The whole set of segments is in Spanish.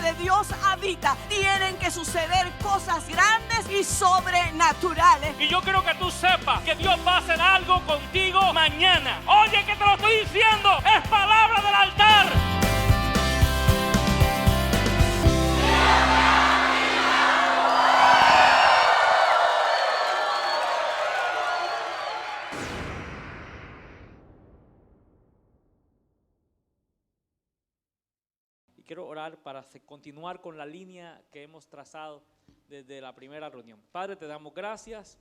de Dios habita, tienen que suceder cosas grandes y sobrenaturales. Y yo quiero que tú sepas que Dios va a hacer algo contigo mañana. Oye, que te lo estoy diciendo, es palabra del altar. Quiero orar para continuar con la línea que hemos trazado desde la primera reunión. Padre, te damos gracias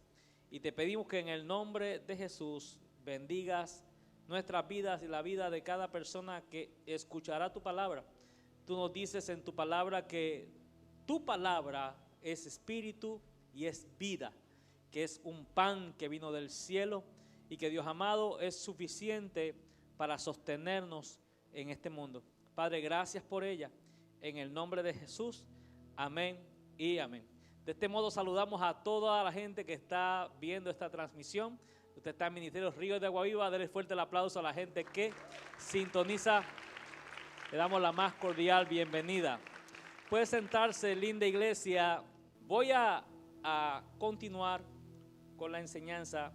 y te pedimos que en el nombre de Jesús bendigas nuestras vidas y la vida de cada persona que escuchará tu palabra. Tú nos dices en tu palabra que tu palabra es espíritu y es vida, que es un pan que vino del cielo y que, Dios amado, es suficiente para sostenernos en este mundo. Padre, gracias por ella, en el nombre de Jesús, amén y amén. De este modo saludamos a toda la gente que está viendo esta transmisión. Usted está en Ministerio Ríos de Agua Viva, denle fuerte el aplauso a la gente que sintoniza. Le damos la más cordial bienvenida. Puede sentarse, linda iglesia. Voy a continuar con la enseñanza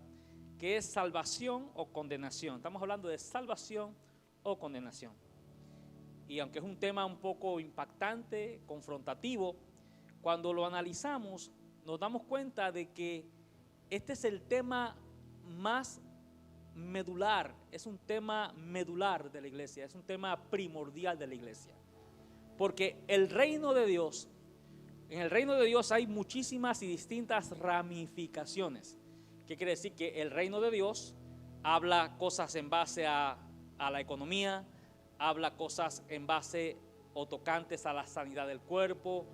que es salvación o condenación. Estamos hablando de salvación o condenación. Y aunque es un tema un poco impactante, confrontativo, cuando lo analizamos nos damos cuenta de que este es el tema más medular, es un tema medular de la iglesia, es un tema primordial de la iglesia. Porque el reino de Dios, en el reino de Dios hay muchísimas y distintas ramificaciones. ¿Qué quiere decir? Que el reino de Dios habla cosas en base a la economía, habla cosas en base o tocantes a la sanidad del cuerpo,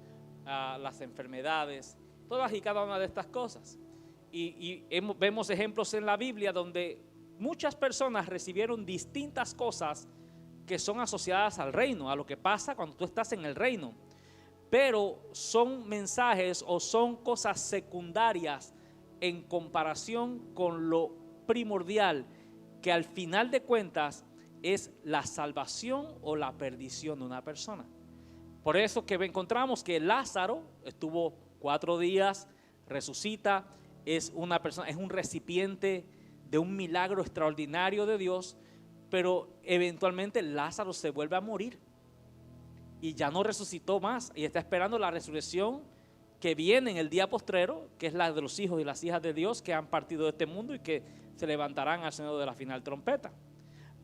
a las enfermedades, todas y cada una de estas cosas. Vemos ejemplos en la Biblia donde muchas personas recibieron distintas cosas que son asociadas al reino, a lo que pasa cuando tú estás en el reino. Pero son mensajes o son cosas secundarias en comparación con lo primordial, que al final de cuentas es la salvación o la perdición de una persona. Por eso que encontramos que Lázaro estuvo 4 días, resucita, es una persona, es un recipiente de un milagro extraordinario de Dios, pero eventualmente Lázaro se vuelve a morir y ya no resucitó más y está esperando la resurrección que viene en el día postrero, que es la de los hijos y las hijas de Dios que han partido de este mundo y que se levantarán al sonido de la final trompeta.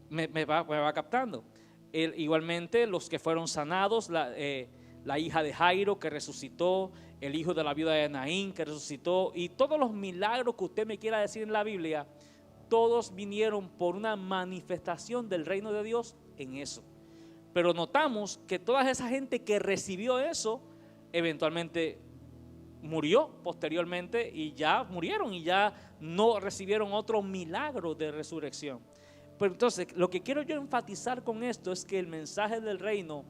Me va captando. Igualmente los que fueron sanados, la hija de Jairo que resucitó, el hijo de la viuda de Naín que resucitó, y todos los milagros que usted me quiera decir en la Biblia, todos vinieron por una manifestación del reino de Dios en eso. Pero notamos que toda esa gente que recibió eso eventualmente murió posteriormente y ya murieron y ya no recibieron otro milagro de resurrección. Pero entonces lo que quiero yo enfatizar con esto es que el mensaje del reino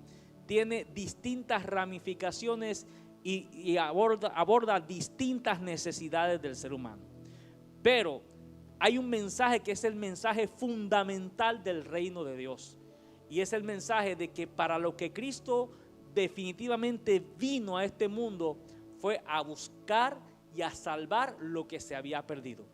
tiene distintas ramificaciones y aborda distintas necesidades del ser humano. Pero hay un mensaje que es el mensaje fundamental del reino de Dios, y es el mensaje de que para lo que Cristo definitivamente vino a este mundo fue a buscar y a salvar lo que se había perdido.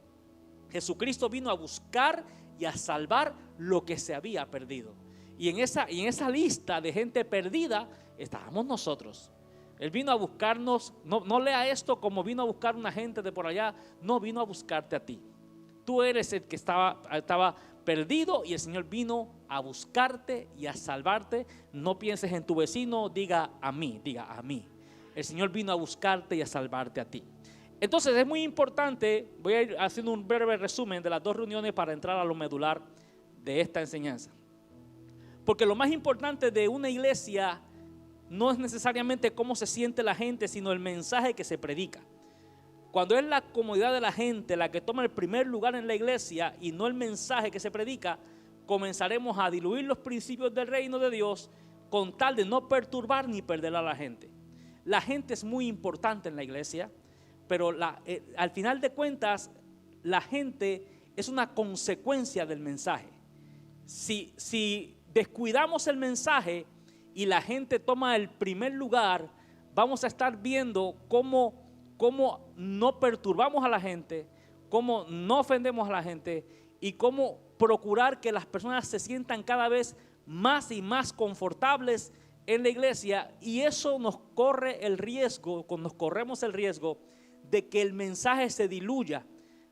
Jesucristo vino a buscar y a salvar lo que se había perdido. Y en esa lista de gente perdida estábamos nosotros. Él vino a buscarnos, no lea esto como vino a buscar una gente de por allá, no, vino a buscarte a ti. Tú eres el que estaba perdido y el Señor vino a buscarte y a salvarte. No pienses en tu vecino, diga a mí. El Señor vino a buscarte y a salvarte a ti. Entonces es muy importante, voy a ir haciendo un breve resumen de las 2 reuniones para entrar a lo medular de esta enseñanza. Porque lo más importante de una iglesia no es necesariamente cómo se siente la gente, sino el mensaje que se predica. Cuando es la comodidad de la gente la que toma el primer lugar en la iglesia y no el mensaje que se predica, comenzaremos a diluir los principios del reino de Dios con tal de no perturbar ni perder a la gente. La gente es muy importante en la iglesia, pero al final de cuentas la gente es una consecuencia del mensaje. Si descuidamos el mensaje y la gente toma el primer lugar, vamos a estar viendo cómo no perturbamos a la gente, cómo no ofendemos a la gente y cómo procurar que las personas se sientan cada vez más y más confortables en la iglesia, y eso nos corremos el riesgo de que el mensaje se diluya,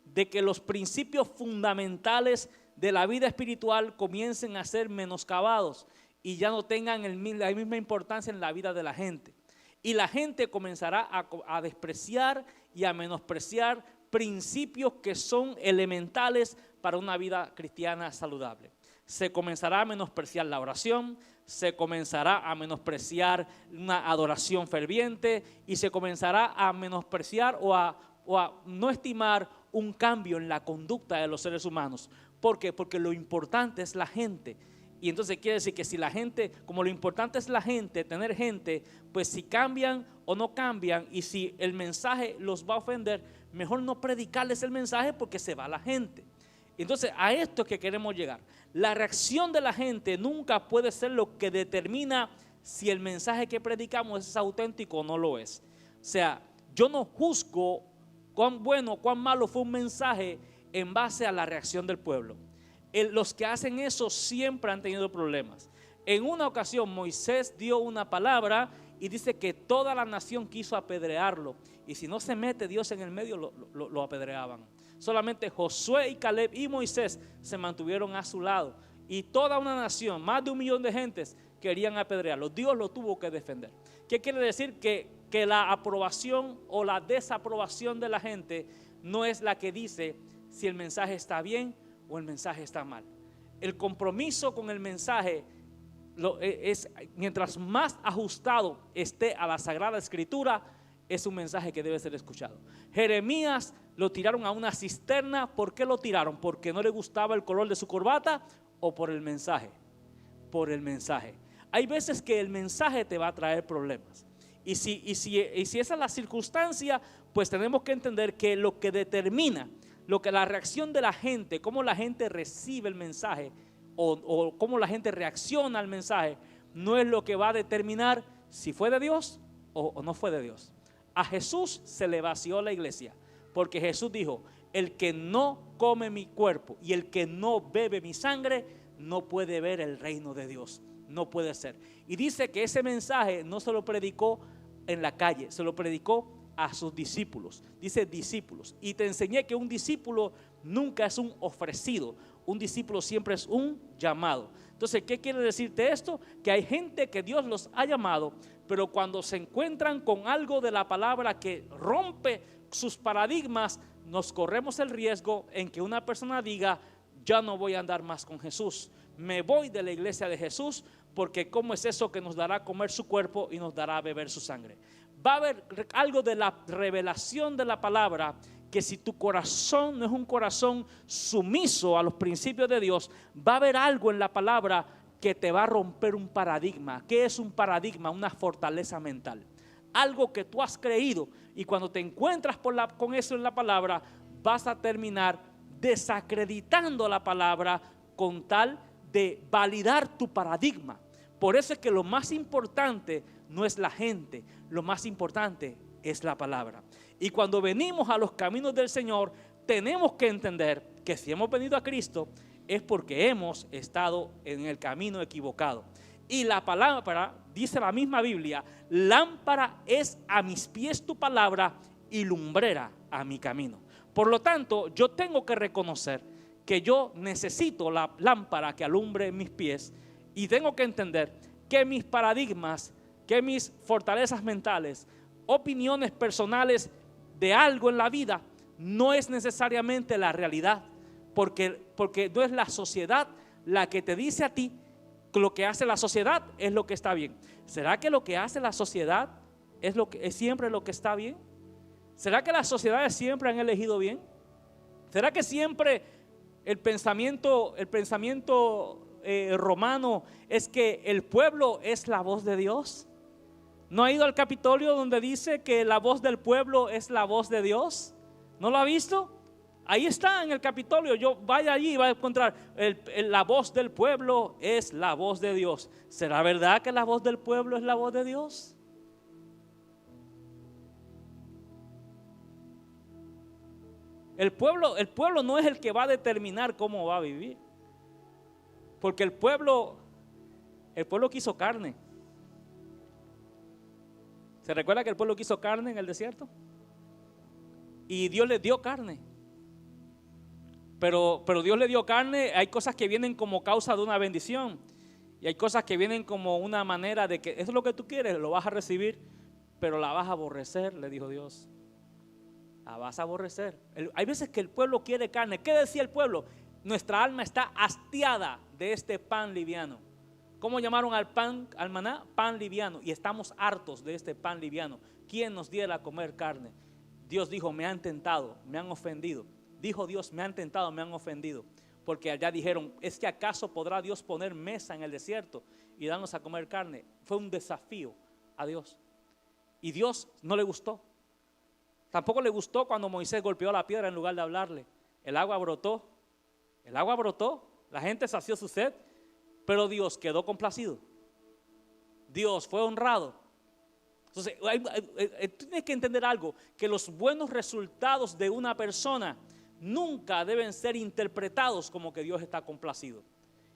de que los principios fundamentales de la vida espiritual comiencen a ser menoscabados y ya no tengan la misma importancia en la vida de la gente. Y la gente comenzará a despreciar y a menospreciar principios que son elementales para una vida cristiana saludable. Se comenzará a menospreciar la oración, se comenzará a menospreciar una adoración ferviente y se comenzará a menospreciar o a no estimar un cambio en la conducta de los seres humanos. ¿Por qué? Porque lo importante es la gente. Y entonces quiere decir que si la gente, como lo importante es la gente, tener gente, pues si cambian o no cambian y si el mensaje los va a ofender, mejor no predicarles el mensaje porque se va la gente. Entonces a esto es que queremos llegar. La reacción de la gente nunca puede ser lo que determina si el mensaje que predicamos es auténtico o no lo es. O sea, yo no juzgo cuán bueno o cuán malo fue un mensaje en base a la reacción del pueblo. Los que hacen eso siempre han tenido problemas. En una ocasión Moisés dio una palabra y dice que toda la nación quiso apedrearlo, y si no se mete Dios en el medio lo apedreaban. Solamente Josué y Caleb y Moisés se mantuvieron a su lado, y toda una nación, más de 1 millón de gentes, querían apedrearlo. Dios lo tuvo que defender. ¿Qué quiere decir? Que la aprobación o la desaprobación de la gente no es la que dice si el mensaje está bien o el mensaje está mal. El compromiso con el mensaje es, mientras más ajustado esté a la Sagrada Escritura, es un mensaje que debe ser escuchado. Jeremías lo tiraron a una cisterna. ¿Por qué lo tiraron? ¿Porque no le gustaba el color de su corbata o por el mensaje? Por el mensaje. Hay veces que el mensaje te va a traer problemas. Y si esa es la circunstancia, pues tenemos que entender que lo que determina la reacción de la gente, cómo la gente recibe el mensaje o cómo la gente reacciona al mensaje, no es lo que va a determinar si fue de Dios o no fue de Dios. A Jesús se le vació la iglesia, porque Jesús dijo: el que no come mi cuerpo y el que no bebe mi sangre no puede ver el reino de Dios. No puede ser. Y dice que ese mensaje no se lo predicó en la calle, se lo predicó a sus discípulos. Dice discípulos. Y te enseñé que un discípulo nunca es un ofrecido. Un discípulo siempre es un llamado. Entonces, ¿qué quiere decirte esto? Que hay gente que Dios los ha llamado, pero cuando se encuentran con algo de la palabra que rompe sus paradigmas, nos corremos el riesgo en que una persona diga: ya no voy a andar más con Jesús, me voy de la iglesia de Jesús, porque ¿cómo es eso que nos dará a comer su cuerpo y nos dará a beber su sangre? Va a haber algo de la revelación de la palabra, que si tu corazón no es un corazón sumiso a los principios de Dios, va a haber algo en la palabra que te va a romper un paradigma. ¿Qué es un paradigma? Una fortaleza mental. Algo que tú has creído, y cuando te encuentras con eso en la palabra, vas a terminar desacreditando la palabra con tal de validar tu paradigma. Por eso es que lo más importante no es la gente, lo más importante es la palabra. Y cuando venimos a los caminos del Señor, tenemos que entender que si hemos venido a Cristo es porque hemos estado en el camino equivocado. Y la palabra, dice la misma Biblia: lámpara es a mis pies tu palabra y lumbrera a mi camino. Por lo tanto, yo tengo que reconocer que yo necesito la lámpara que alumbre mis pies, y tengo que entender que mis paradigmas, que mis fortalezas mentales, opiniones personales de algo en la vida, no es necesariamente la realidad, porque no es la sociedad la que te dice a ti que lo que hace la sociedad es lo que está bien. ¿Será que lo que hace la sociedad es siempre lo que está bien? ¿Será que las sociedades siempre han elegido bien? ¿Será que siempre el pensamiento romano es que el pueblo es la voz de Dios? ¿No ha ido al Capitolio donde dice que la voz del pueblo es la voz de Dios? ¿No lo ha visto? Ahí está en el Capitolio. Yo vaya allí y va a encontrar la voz del pueblo es la voz de Dios. ¿Será verdad que la voz del pueblo es la voz de Dios? El pueblo no es el que va a determinar cómo va a vivir. Porque el pueblo quiso carne. ¿Se recuerda que el pueblo quiso carne en el desierto? Y Dios les dio carne. Pero Dios le dio carne. Hay cosas que vienen como causa de una bendición. Y hay cosas que vienen como una manera de que eso es lo que tú quieres, lo vas a recibir, pero la vas a aborrecer, le dijo Dios. La vas a aborrecer. Hay veces que el pueblo quiere carne. ¿Qué decía el pueblo? Nuestra alma está hastiada de este pan liviano. ¿Cómo llamaron al pan, al maná? Pan liviano. Y estamos hartos de este pan liviano. ¿Quién nos diera a comer carne? Dios dijo, me han tentado, me han ofendido. Dijo Dios, me han tentado, me han ofendido. Porque allá dijeron, ¿es que acaso podrá Dios poner mesa en el desierto y darnos a comer carne? Fue un desafío a Dios. Y Dios no le gustó. Tampoco le gustó cuando Moisés golpeó la piedra en lugar de hablarle. El agua brotó. El agua brotó. La gente sació su sed. Pero Dios quedó complacido. Dios fue honrado. Entonces, tienes que entender algo, que los buenos resultados de una persona nunca deben ser interpretados como que Dios está complacido.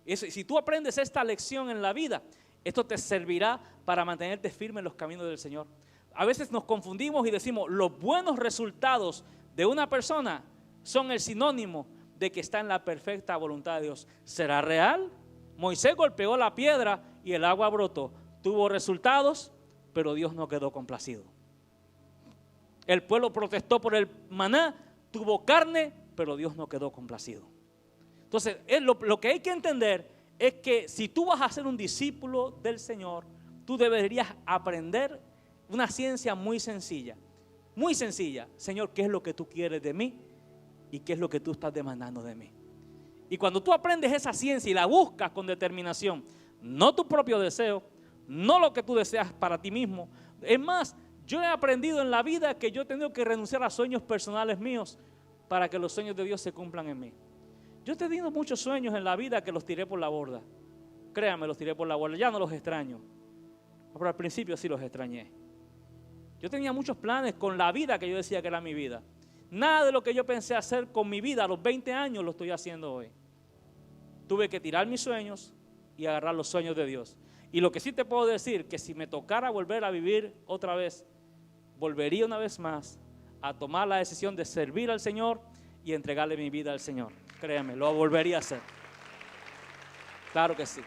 Si tú aprendes esta lección en la vida, esto te servirá para mantenerte firme en los caminos del Señor. A veces nos confundimos y decimos, los buenos resultados de una persona son el sinónimo de que está en la perfecta voluntad de Dios. ¿Será real? Moisés golpeó la piedra y el agua brotó. Tuvo resultados, pero Dios no quedó complacido. El pueblo protestó por el maná, tuvo carne, pero Dios no quedó complacido. Entonces, lo que hay que entender es que si tú vas a ser un discípulo del Señor, tú deberías aprender una ciencia muy sencilla. Muy sencilla. Señor, ¿qué es lo que tú quieres de mí? ¿Y qué es lo que tú estás demandando de mí? Y cuando tú aprendes esa ciencia y la buscas con determinación, no tu propio deseo, no lo que tú deseas para ti mismo. Es más, yo he aprendido en la vida que yo he tenido que renunciar a sueños personales míos para que los sueños de Dios se cumplan en mí. Yo he tenido muchos sueños en la vida que los tiré por la borda. Créanme, los tiré por la borda. Ya no los extraño. Pero al principio sí los extrañé. Yo tenía muchos planes con la vida que yo decía que era mi vida. Nada de lo que yo pensé hacer con mi vida a los 20 años lo estoy haciendo hoy. Tuve que tirar mis sueños y agarrar los sueños de Dios. Y lo que sí te puedo decir, que si me tocara volver a vivir otra vez, volvería una vez más a tomar la decisión de servir al Señor y entregarle mi vida al Señor. Créeme, lo volvería a hacer. Claro que sí.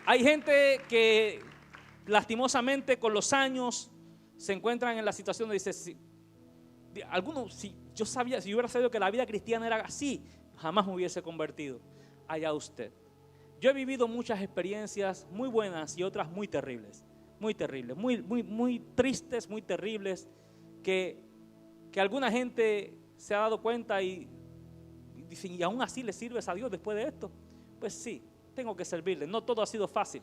Hay gente que lastimosamente con los años se encuentran en la situación de dice, algunos, si yo hubiera sabido que la vida cristiana era así, jamás me hubiese convertido. Allá usted. Yo he vivido muchas experiencias muy buenas y otras muy terribles, muy tristes, muy terribles, que alguna gente se ha dado cuenta y dicen, ¿y aún así le sirves a Dios después de esto? Pues sí, tengo que servirle. No todo ha sido fácil.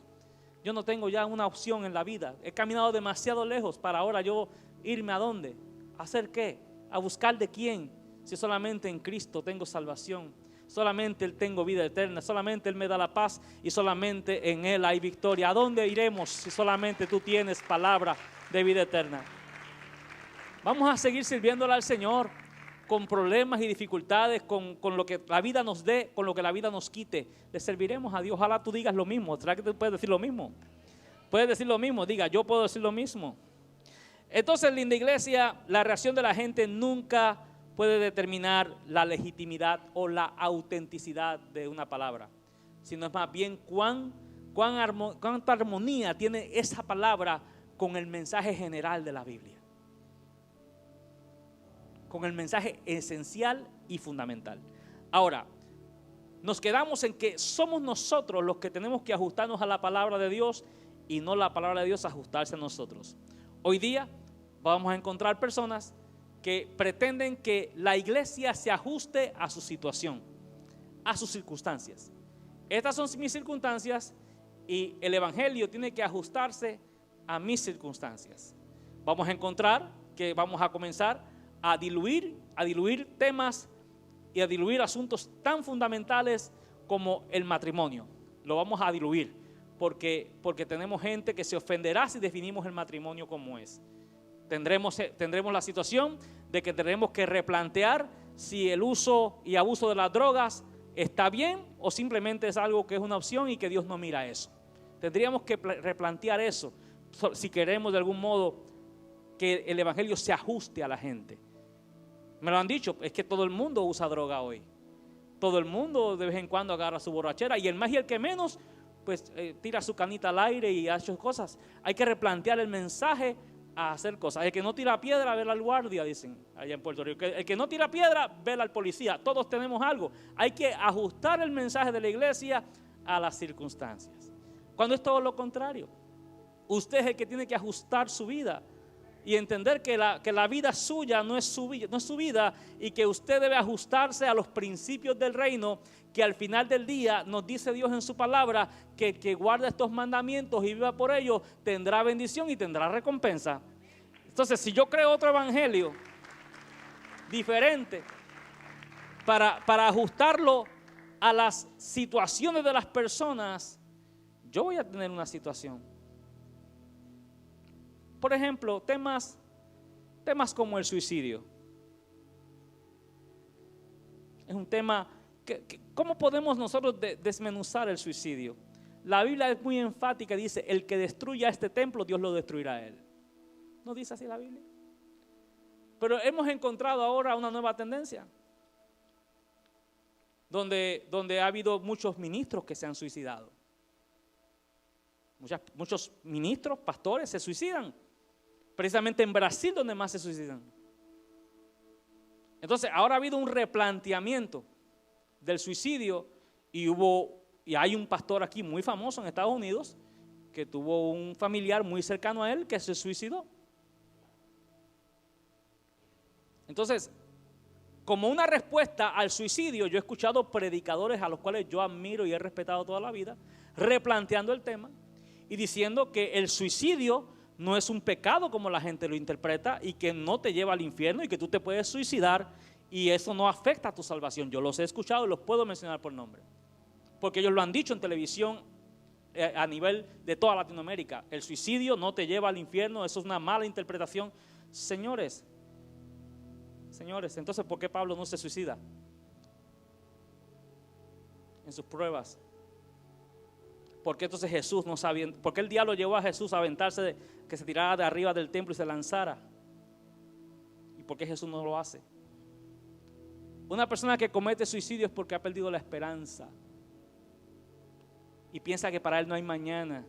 Yo no tengo ya una opción en la vida. He caminado demasiado lejos para ahora yo irme a dónde, ¿a hacer qué? ¿A buscar de quién? Si solamente en Cristo tengo salvación. Solamente Él tengo vida eterna, solamente Él me da la paz y solamente en Él hay victoria. ¿A dónde iremos si solamente tú tienes palabra de vida eterna? Vamos a seguir sirviéndole al Señor con problemas y dificultades, con lo que la vida nos dé, con lo que la vida nos quite. Le serviremos a Dios. Ojalá tú digas lo mismo. ¿Será que tú puedes decir lo mismo? Puedes decir lo mismo. Diga, yo puedo decir lo mismo. Entonces, linda iglesia, la reacción de la gente nunca puede determinar la legitimidad o la autenticidad de una palabra, sino es más bien cuánta armonía tiene esa palabra con el mensaje general de la Biblia, con el mensaje esencial y fundamental. Ahora, nos quedamos en que somos nosotros los que tenemos que ajustarnos a la palabra de Dios y no la palabra de Dios ajustarse a nosotros. Hoy día vamos a encontrar personas que pretenden que la iglesia se ajuste a su situación, a sus circunstancias. Estas son mis circunstancias y el evangelio tiene que ajustarse a mis circunstancias. Vamos a encontrar que vamos a comenzar a diluir temas y a diluir asuntos tan fundamentales como el matrimonio. Lo vamos a diluir porque tenemos gente que se ofenderá si definimos el matrimonio como es. Tendremos la situación de que tendremos que replantear si el uso y abuso de las drogas está bien o simplemente es algo que es una opción y que Dios no mira eso. Tendríamos que replantear eso si queremos de algún modo que el evangelio se ajuste a la gente. Me lo han dicho, es que todo el mundo usa droga hoy. Todo el mundo de vez en cuando agarra su borrachera y el más y el que menos pues tira su canita al aire y hace cosas. Hay que replantear el mensaje a hacer cosas. El que no tira piedra, vela al guardia, dicen allá en Puerto Rico. El que no tira piedra, vela al policía. Todos tenemos algo. Hay que ajustar el mensaje de la iglesia a las circunstancias. Cuando es todo lo contrario. Usted es el que tiene que ajustar su vida y entender que la vida suya no es su vida y que usted debe ajustarse a los principios del reino, que al final del día nos dice Dios en su palabra que el que guarda estos mandamientos y viva por ellos tendrá bendición y tendrá recompensa. Entonces, si yo creo otro evangelio diferente para ajustarlo a las situaciones de las personas, yo voy a tener una situación. Por ejemplo, temas como el suicidio. Es un tema ¿cómo podemos nosotros desmenuzar el suicidio? La Biblia es muy enfática, dice, el que destruya este templo, Dios lo destruirá a él. ¿No dice así la Biblia? Pero hemos encontrado ahora una nueva tendencia, donde ha habido muchos ministros que se han suicidado. Muchos ministros, pastores se suicidan. Precisamente en Brasil donde más se suicidan. Entonces ahora ha habido un replanteamiento del suicidio y hay un pastor aquí muy famoso en Estados Unidos que tuvo un familiar muy cercano a él que se suicidó. Entonces, como una respuesta al suicidio, yo he escuchado predicadores a los cuales yo admiro y he respetado toda la vida, replanteando el tema y diciendo que el suicidio no es un pecado como la gente lo interpreta y que no te lleva al infierno y que tú te puedes suicidar y eso no afecta a tu salvación. Yo los he escuchado y los puedo mencionar por nombre, porque ellos lo han dicho en televisión a nivel de toda Latinoamérica. El suicidio no te lleva al infierno, eso es una mala interpretación. Señores, entonces ¿por qué Pablo no se suicida en sus pruebas? ¿Por qué entonces Jesús no sabía? ¿Por qué el diablo llevó a Jesús a aventarse, que se tirara de arriba del templo y se lanzara? ¿Y por qué Jesús no lo hace? Una persona que comete suicidio es porque ha perdido la esperanza y piensa que para él no hay mañana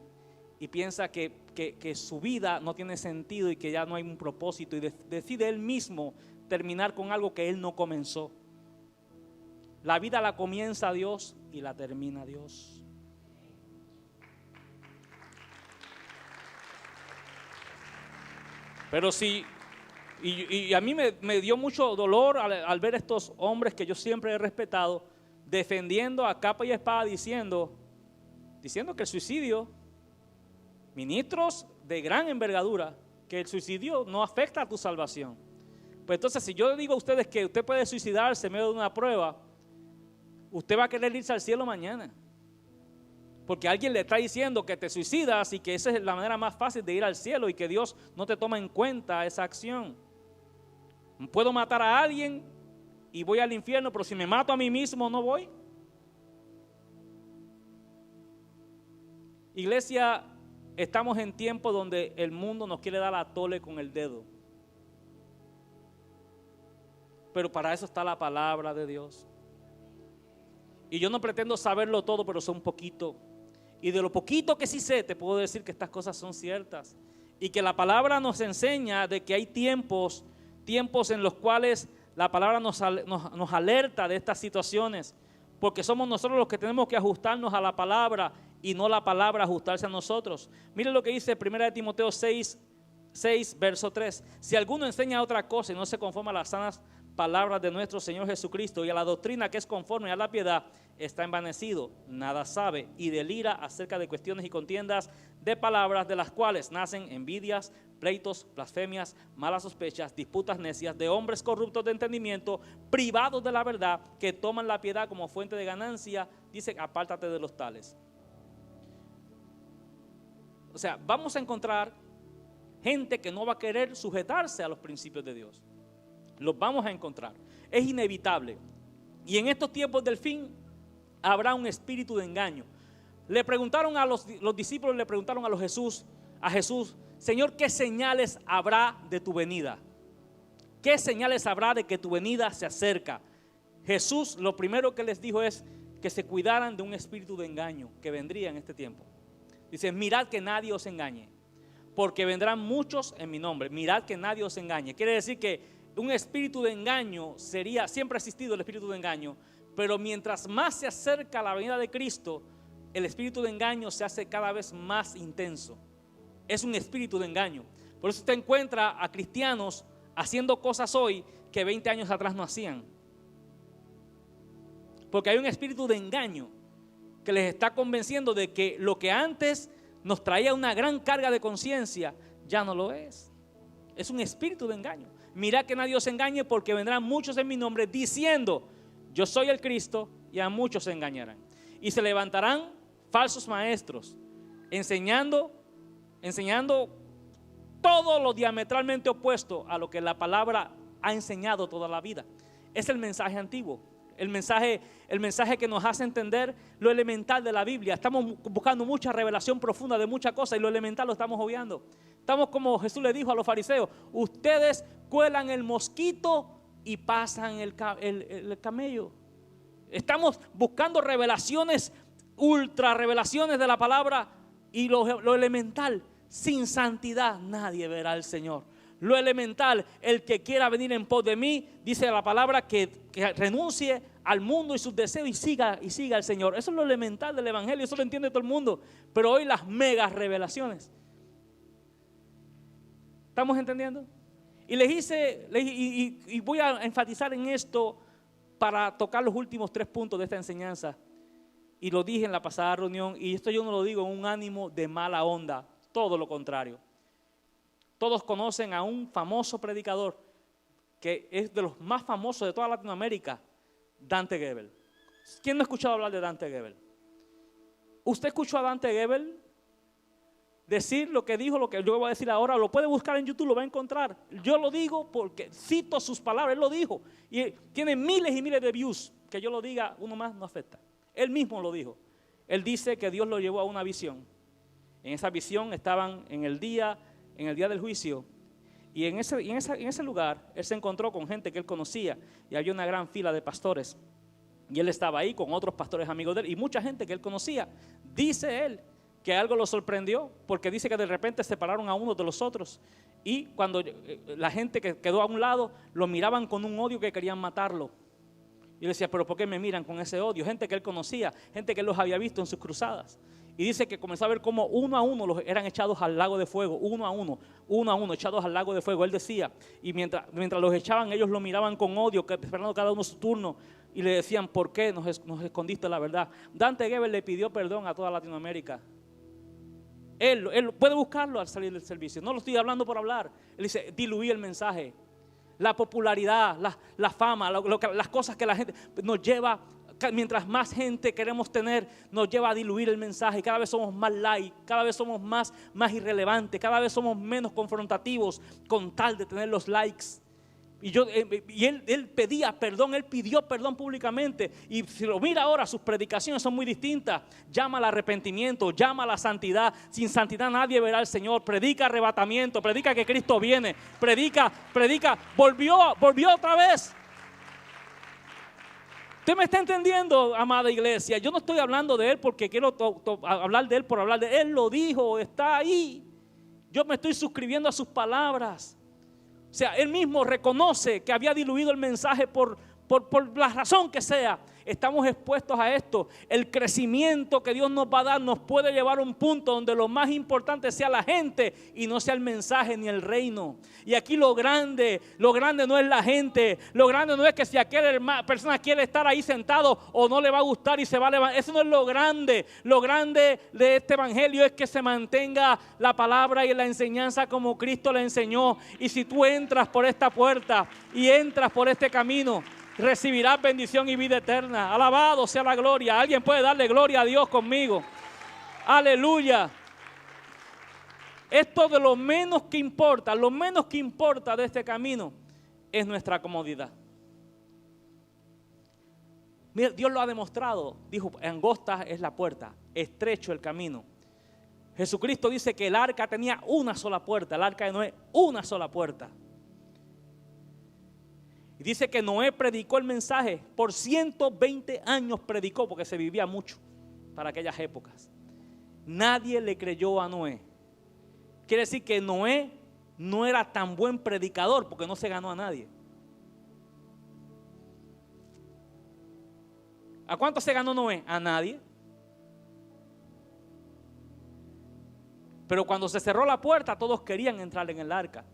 y piensa que su vida no tiene sentido y que ya no hay un propósito y decide él mismo terminar con algo que él no comenzó. La vida la comienza Dios y la termina Dios. Pero sí, y a mí me dio mucho dolor al ver estos hombres que yo siempre he respetado defendiendo a capa y espada diciendo que el suicidio, ministros de gran envergadura, que el suicidio no afecta a tu salvación. Pues entonces si yo digo a ustedes que usted puede suicidarse en medio de una prueba, usted va a querer irse al cielo mañana. Porque alguien le está diciendo que te suicidas y que esa es la manera más fácil de ir al cielo y que Dios no te toma en cuenta esa acción. Puedo matar a alguien y voy al infierno, pero si me mato a mí mismo no voy. Iglesia, estamos en tiempos donde el mundo nos quiere dar a tole con el dedo. Pero para eso está la palabra de Dios. Y yo no pretendo saberlo todo, pero sé un poquito. Y de lo poquito que sí sé, te puedo decir que estas cosas son ciertas. Y que la palabra nos enseña de que hay tiempos en los cuales la palabra nos alerta de estas situaciones. Porque somos nosotros los que tenemos que ajustarnos a la palabra y no la palabra ajustarse a nosotros. Miren lo que dice 1 Timoteo 6, verso 3. Si alguno enseña otra cosa y no se conforma a las sanas palabras de nuestro Señor Jesucristo y a la doctrina que es conforme a la piedad, está envanecido, nada sabe y delira acerca de cuestiones y contiendas de palabras, de las cuales nacen envidias, pleitos, blasfemias, malas sospechas, disputas necias, de hombres corruptos de entendimiento, privados de la verdad, que toman la piedad como fuente de ganancia. Dice, apártate de los tales. O sea, vamos a encontrar gente que no va a querer sujetarse a los principios de Dios. Los vamos a encontrar. Es inevitable. Y en estos tiempos del fin habrá un espíritu de engaño. Le preguntaron a los discípulos, le preguntaron a Jesús, Señor, ¿qué señales habrá de tu venida? ¿Qué señales habrá de que tu venida se acerca? Jesús lo primero que les dijo es que se cuidaran de un espíritu de engaño que vendría en este tiempo. Dice, mirad que nadie os engañe, porque vendrán muchos en mi nombre. Mirad que nadie os engañe. Quiere decir que un espíritu de engaño siempre ha existido el espíritu de engaño, pero mientras más se acerca a la venida de Cristo, el espíritu de engaño se hace cada vez más intenso. Es un espíritu de engaño. Por eso usted encuentra a cristianos haciendo cosas hoy que 20 años atrás no hacían. Porque hay un espíritu de engaño que les está convenciendo de que lo que antes nos traía una gran carga de conciencia, ya no lo es. Es un espíritu de engaño. Mirad que nadie os engañe, porque vendrán muchos en mi nombre diciendo, yo soy el Cristo, y a muchos se engañarán. Y se levantarán falsos maestros, enseñando todo lo diametralmente opuesto a lo que la palabra ha enseñado toda la vida. Es el mensaje antiguo, el mensaje que nos hace entender lo elemental de la Biblia. Estamos buscando mucha revelación profunda de muchas cosas y lo elemental lo estamos obviando. Estamos como Jesús le dijo a los fariseos, ustedes cuelan el mosquito y pasan el camello. Estamos buscando revelaciones, ultra revelaciones de la palabra, y lo elemental. Sin santidad nadie verá al Señor. Lo elemental, el que quiera venir en pos de mí, dice la palabra, que renuncie al mundo y sus deseos y siga al Señor. Eso es lo elemental del evangelio, eso lo entiende todo el mundo. Pero hoy las mega revelaciones, ¿estamos entendiendo? Y les hice, y voy a enfatizar en esto para tocar los últimos 3 puntos de esta enseñanza. Y lo dije en la pasada reunión, y esto yo no lo digo en un ánimo de mala onda, todo lo contrario. Todos conocen a un famoso predicador que es de los más famosos de toda Latinoamérica, Dante Gebel. ¿Quién no ha escuchado hablar de Dante Gebel? ¿Usted escuchó a Dante Gebel decir lo que dijo, lo que yo voy a decir ahora? Lo puede buscar en YouTube, lo va a encontrar. Yo lo digo porque cito sus palabras, él lo dijo. Y tiene miles y miles de views. Que yo lo diga, uno más no afecta. Él mismo lo dijo. Él dice que Dios lo llevó a una visión. En esa visión estaban en el día del juicio, y en ese lugar él se encontró con gente que él conocía, y había una gran fila de pastores, y él estaba ahí con otros pastores amigos de él y mucha gente que él conocía. Dice él que algo lo sorprendió, porque dice que de repente separaron a unos de los otros, y cuando la gente que quedó a un lado lo miraban con un odio que querían matarlo. Y él decía, pero ¿por qué me miran con ese odio? Gente que él conocía, gente que él los había visto en sus cruzadas. Y dice que comenzó a ver cómo uno a uno los eran echados al lago de fuego, uno a uno echados al lago de fuego. Él decía, y mientras los echaban, ellos lo miraban con odio, esperando cada uno su turno, y le decían, ¿por qué nos escondiste la verdad? Dante Gebel le pidió perdón a toda Latinoamérica. Él puede buscarlo al salir del servicio. No lo estoy hablando por hablar. Él dice, diluí el mensaje. La popularidad, la fama, las cosas que la gente nos lleva, mientras más gente queremos tener, nos lleva a diluir el mensaje. Cada vez somos más light, cada vez somos más irrelevantes, cada vez somos menos confrontativos con tal de tener los likes. Y él pedía perdón, él pidió perdón públicamente. Y si lo mira ahora, sus predicaciones son muy distintas. Llama al arrepentimiento, llama a la santidad. Sin santidad nadie verá al Señor. Predica arrebatamiento, predica que Cristo viene. Predica, volvió otra vez. ¿Usted me está entendiendo, amada iglesia? Yo no estoy hablando de él porque quiero hablar de él por hablar de él. Él lo dijo, está ahí. Yo me estoy suscribiendo a sus palabras. O sea, él mismo reconoce que había diluido el mensaje por por la razón que sea, estamos expuestos a esto. El crecimiento que Dios nos va a dar nos puede llevar a un punto donde lo más importante sea la gente y no sea el mensaje ni el reino. Y aquí lo grande no es la gente, lo grande no es que si aquella persona quiere estar ahí sentado o no le va a gustar y se va a levantar. Eso no es lo grande. Lo grande de este evangelio es que se mantenga la palabra y la enseñanza como Cristo la enseñó. Y si tú entras por esta puerta y entras por este camino, recibirás bendición y vida eterna. Alabado sea la gloria. Alguien puede darle gloria a Dios conmigo. Aleluya. Esto de lo menos que importa de este camino es nuestra comodidad. Mira, Dios lo ha demostrado. Dijo, angosta es la puerta, estrecho el camino. Jesucristo dice que el arca tenía una sola puerta, el arca de Noé, una sola puerta. Y dice que Noé predicó el mensaje, por 120 años predicó, porque se vivía mucho para aquellas épocas. Nadie le creyó a Noé. Quiere decir que Noé no era tan buen predicador, porque no se ganó a nadie. ¿A cuánto se ganó Noé? A nadie. Pero cuando se cerró la puerta, todos querían entrar en el arca.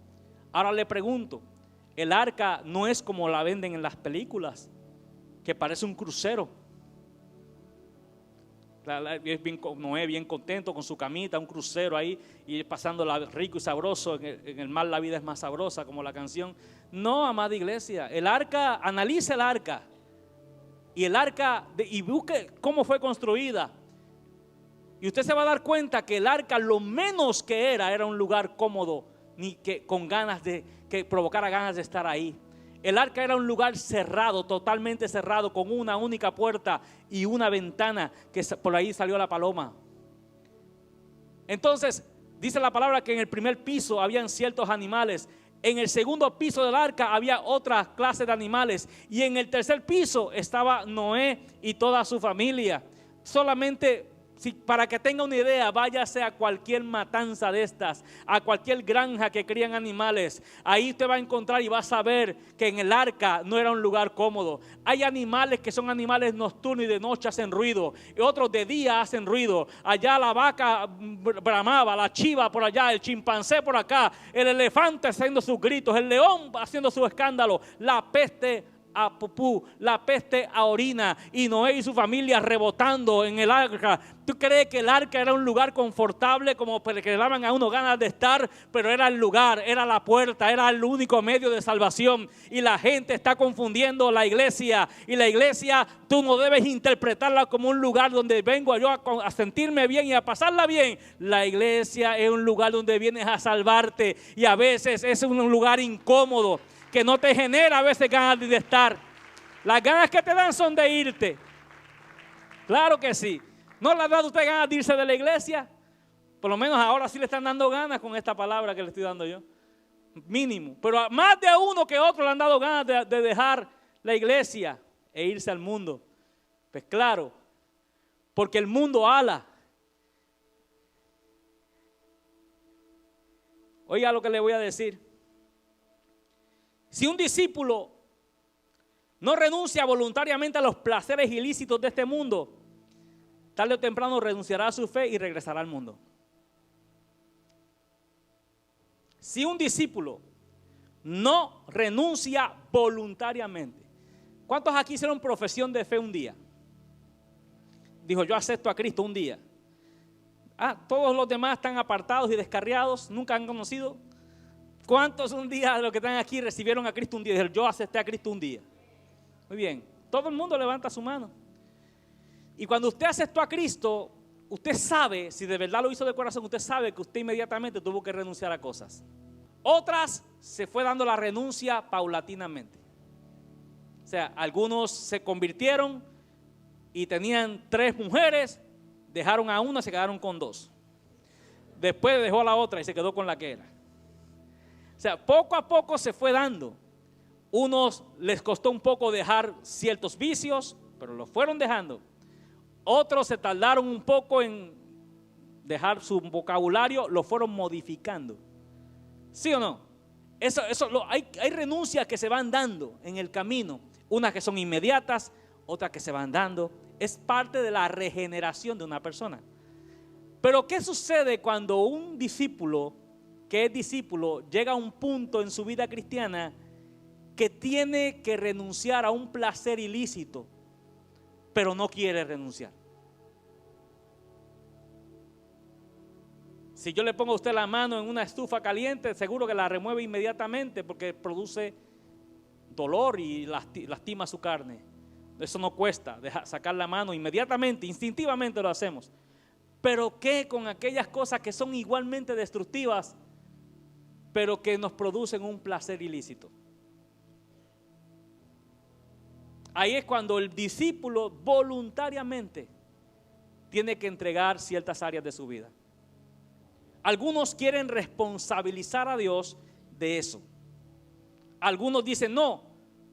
Ahora le pregunto, el arca no es como la venden en las películas, que parece un crucero. Noé bien contento con su camita, un crucero ahí, y pasándola rico y sabroso. En el mar la vida es más sabrosa, como la canción. No, amada iglesia, el arca, analice el arca. Y el arca, y busque cómo fue construida. Y usted se va a dar cuenta que el arca, lo menos que era un lugar cómodo, ni que con ganas de, que provocara ganas de estar ahí. El arca era un lugar cerrado, totalmente cerrado, con una única puerta y una ventana, que por ahí salió la paloma. Entonces, dice la palabra que en el primer piso habían ciertos animales. En el segundo piso del arca había otra clase de animales. Y en el tercer piso estaba Noé y toda su familia. Solamente, para que tenga una idea, váyase a cualquier matanza de estas, a cualquier granja que crían animales. Ahí usted va a encontrar y va a saber que en el arca no era un lugar cómodo. Hay animales que son animales nocturnos y de noche hacen ruido, y otros de día hacen ruido. Allá la vaca bramaba, la chiva por allá, el chimpancé por acá, el elefante haciendo sus gritos, el león haciendo su escándalo, la peste a pupú, la peste a orina, y Noé y su familia rebotando en el arca. ¿Tú crees que el arca era un lugar confortable, como que le daban a uno ganas de estar? Pero era el lugar, era la puerta, era el único medio de salvación. Y la gente está confundiendo la iglesia, y la iglesia tú no debes interpretarla como un lugar donde vengo yo a sentirme bien y a pasarla bien. La iglesia es un lugar donde vienes a salvarte, y a veces es un lugar incómodo que no te genera a veces ganas de estar. Las ganas que te dan son de irte. Claro que sí. ¿No le ha dado usted ganas de irse de la iglesia? Por lo menos ahora sí le están dando ganas con esta palabra que le estoy dando yo. Mínimo. Pero a más de a uno que otro le han dado ganas de dejar la iglesia e irse al mundo. Pues claro, porque el mundo ala. Oiga lo que le voy a decir. Si un discípulo no renuncia voluntariamente a los placeres ilícitos de este mundo, tarde o temprano renunciará a su fe y regresará al mundo. Si un discípulo no renuncia voluntariamente, ¿cuántos aquí hicieron profesión de fe un día? Dijo, yo acepto a Cristo un día. Todos los demás están apartados y descarriados, nunca han conocido. ¿Cuántos un día de los que están aquí recibieron a Cristo un día? Dijeron, yo acepté a Cristo un día. Muy bien, todo el mundo levanta su mano. Y cuando usted aceptó a Cristo, usted sabe, si de verdad lo hizo de corazón, usted sabe que usted inmediatamente tuvo que renunciar a cosas. Otras se fue dando la renuncia paulatinamente. O sea, algunos se convirtieron y tenían 3 mujeres, dejaron a una, se quedaron con 2. Después dejó a la otra y se quedó con la que era. O sea, poco a poco se fue dando. Unos les costó un poco dejar ciertos vicios, pero los fueron dejando. Otros se tardaron un poco en dejar su vocabulario, lo fueron modificando. ¿Sí o no? Hay renuncias que se van dando en el camino. Unas que son inmediatas, otras que se van dando. Es parte de la regeneración de una persona. Pero ¿qué sucede cuando un discípulo que es discípulo llega a un punto en su vida cristiana que tiene que renunciar a un placer ilícito, pero no quiere renunciar? Si yo le pongo a usted la mano en una estufa caliente, seguro que la remueve inmediatamente porque produce dolor y lastima su carne. Eso no cuesta, sacar la mano inmediatamente, instintivamente lo hacemos. Pero ¿qué con aquellas cosas que son igualmente destructivas, pero que nos producen un placer ilícito? Ahí es cuando el discípulo voluntariamente tiene que entregar ciertas áreas de su vida. Algunos quieren responsabilizar a Dios de eso. Algunos dicen, no,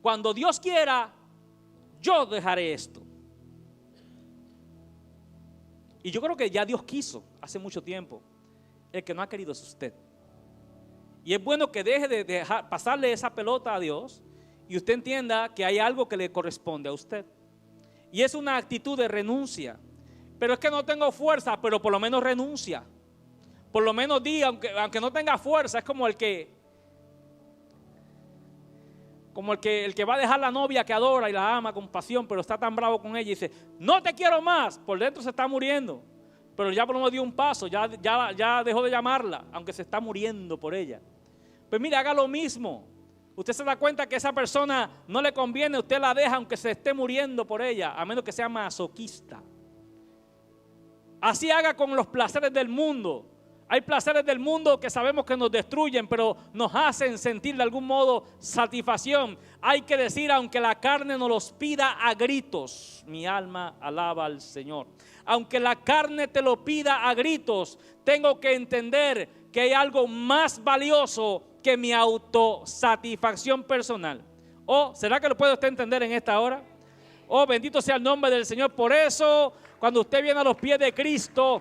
cuando Dios quiera, yo dejaré esto. Y yo creo que ya Dios quiso hace mucho tiempo. El que no ha querido es usted. Y es bueno que deje de dejar pasarle esa pelota a Dios y usted entienda que hay algo que le corresponde a usted. Y es una actitud de renuncia. Pero es que no tengo fuerza, pero por lo menos renuncia. Por lo menos diga, aunque no tenga fuerza, es como el que va a dejar la novia que adora y la ama con pasión, pero está tan bravo con ella y dice, no te quiero más. Por dentro se está muriendo, pero ya por lo menos dio un paso, ya dejó de llamarla, aunque se está muriendo por ella. Pues mire, haga lo mismo. Usted se da cuenta que esa persona no le conviene, usted la deja aunque se esté muriendo por ella, a menos que sea masoquista. Así haga con los placeres del mundo. Hay placeres del mundo que sabemos que nos destruyen, pero nos hacen sentir de algún modo satisfacción. Hay que decir, aunque la carne nos los pida a gritos, mi alma alaba al Señor. Aunque la carne te lo pida a gritos, tengo que entender que hay algo más valioso que mi autosatisfacción personal. ¿O será que lo puede usted entender en esta hora? Oh, bendito sea el nombre del Señor. Por eso, cuando usted viene a los pies de Cristo,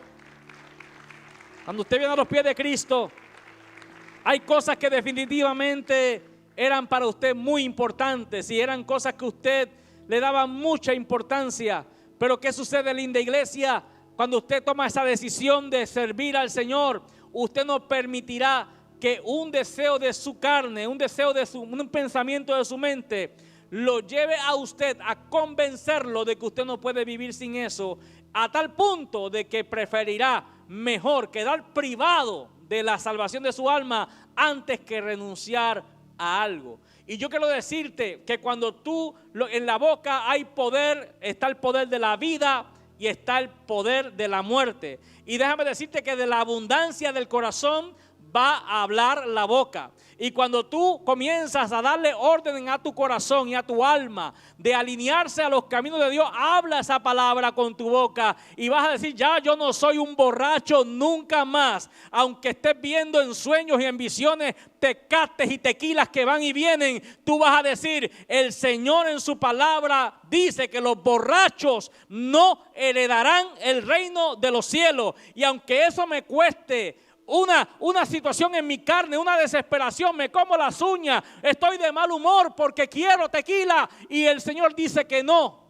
hay cosas que definitivamente eran para usted muy importantes y eran cosas que usted le daba mucha importancia. Pero ¿qué sucede, linda iglesia? Cuando usted toma esa decisión de servir al Señor, usted no permitirá que un deseo de su carne, un pensamiento de su mente, lo lleve a usted a convencerlo de que usted no puede vivir sin eso, a tal punto de que preferirá mejor quedar privado de la salvación de su alma antes que renunciar a algo. Y yo quiero decirte que cuando en la boca hay poder, está el poder de la vida y está el poder de la muerte. Y déjame decirte que de la abundancia del corazón va a hablar la boca. Y cuando tú comienzas a darle orden a tu corazón y a tu alma de alinearse a los caminos de Dios, habla esa palabra con tu boca y vas a decir, ya yo no soy un borracho nunca más. Aunque estés viendo en sueños y en visiones tecates y tequilas que van y vienen, tú vas a decir, el Señor en su palabra dice que los borrachos no heredarán el reino de los cielos. Y aunque eso me cueste una situación en mi carne, una desesperación, me como las uñas, estoy de mal humor porque quiero tequila y el Señor dice que no.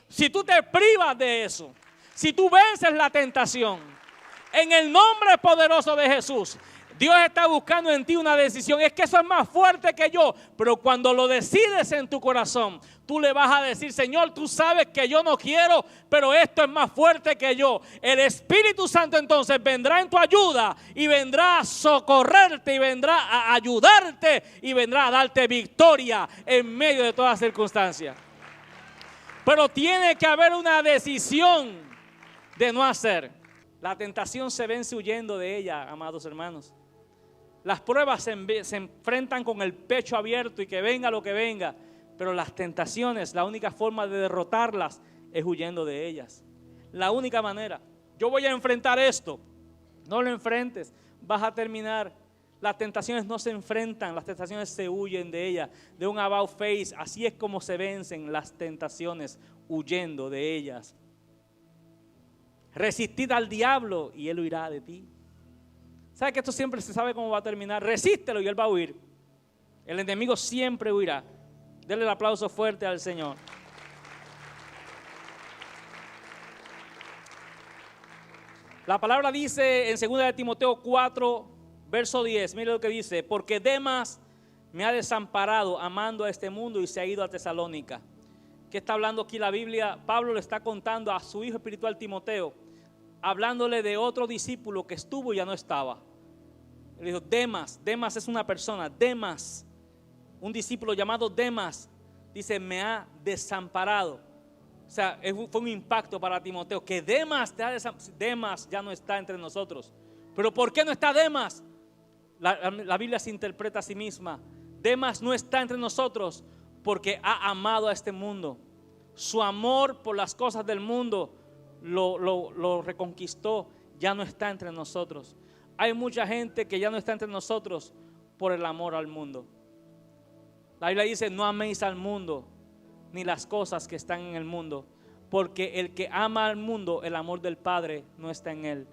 Si tú te privas de eso, si tú vences la tentación, en el nombre poderoso de Jesús, Dios está buscando en ti una decisión. Es que eso es más fuerte que yo. Pero cuando lo decides en tu corazón, tú le vas a decir, Señor, tú sabes que yo no quiero, pero esto es más fuerte que yo. El Espíritu Santo entonces vendrá en tu ayuda y vendrá a socorrerte y vendrá a ayudarte y vendrá a darte victoria en medio de todas circunstancias. Pero tiene que haber una decisión de no hacer. La tentación se vence huyendo de ella, amados hermanos. Las pruebas se enfrentan con el pecho abierto y que venga lo que venga. Pero las tentaciones, la única forma de derrotarlas es huyendo de ellas. La única manera. Yo voy a enfrentar esto. No lo enfrentes, vas a terminar. Las tentaciones no se enfrentan, las tentaciones se huyen de ellas. De un about face, así es como se vencen las tentaciones, huyendo de ellas. Resistid al diablo y él huirá de ti. ¿Sabe que esto siempre se sabe cómo va a terminar? Resístelo y él va a huir. El enemigo siempre huirá. Denle el aplauso fuerte al Señor. La palabra dice en 2 de Timoteo 4, verso 10, mire lo que dice: porque Demas me ha desamparado amando a este mundo y se ha ido a Tesalónica. ¿Qué está hablando aquí la Biblia? Pablo le está contando a su hijo espiritual Timoteo, hablándole de otro discípulo que estuvo y ya no estaba. Él dijo: Demas es una persona, Demas, un discípulo llamado Demas, dice, me ha desamparado. O sea, fue un impacto para Timoteo, que Demas ya no está entre nosotros. ¿Pero por qué no está Demas? La Biblia se interpreta a sí misma. Demas no está entre nosotros porque ha amado a este mundo. Su amor por las cosas del mundo lo reconquistó. Ya no está entre nosotros. Hay mucha gente que ya no está entre nosotros por el amor al mundo. La Biblia dice: no améis al mundo ni las cosas que están en el mundo, porque el que ama al mundo, el amor del Padre no está en él.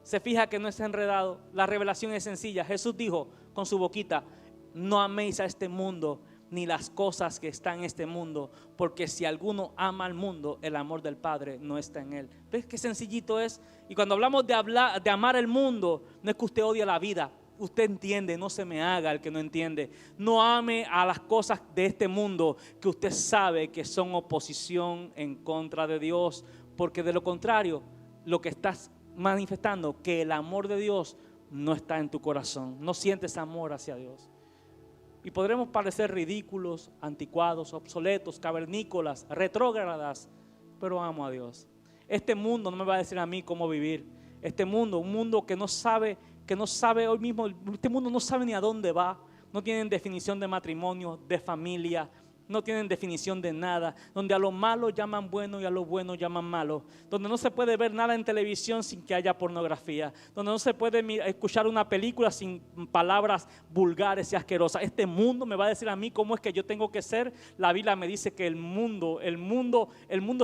Se fija que no está enredado. La revelación es sencilla. Jesús dijo con su boquita: no améis a este mundo ni las cosas que están en este mundo, porque si alguno ama al mundo, el amor del Padre no está en él. ¿Ves qué sencillito es? Y cuando hablamos de amar el mundo, no es que usted odie la vida. Usted entiende, no se me haga el que no entiende. No ame a las cosas de este mundo que usted sabe que son oposición en contra de Dios, porque de lo contrario, lo que estás manifestando, que el amor de Dios no está en tu corazón. No sientes amor hacia Dios. Y podremos parecer ridículos, anticuados, obsoletos, cavernícolas, retrógradas, pero amo a Dios. Este mundo no me va a decir a mí cómo vivir. Este mundo, un mundo que no sabe hoy mismo, este mundo no sabe ni a dónde va. No tienen definición de matrimonio, de familia, no tienen definición de nada, donde a lo malo llaman bueno y a lo bueno llaman malo, donde no se puede ver nada en televisión sin que haya pornografía, donde no se puede escuchar una película sin palabras vulgares y asquerosas. Este mundo me va a decir a mí cómo es que yo tengo que ser. La Biblia me dice que el mundo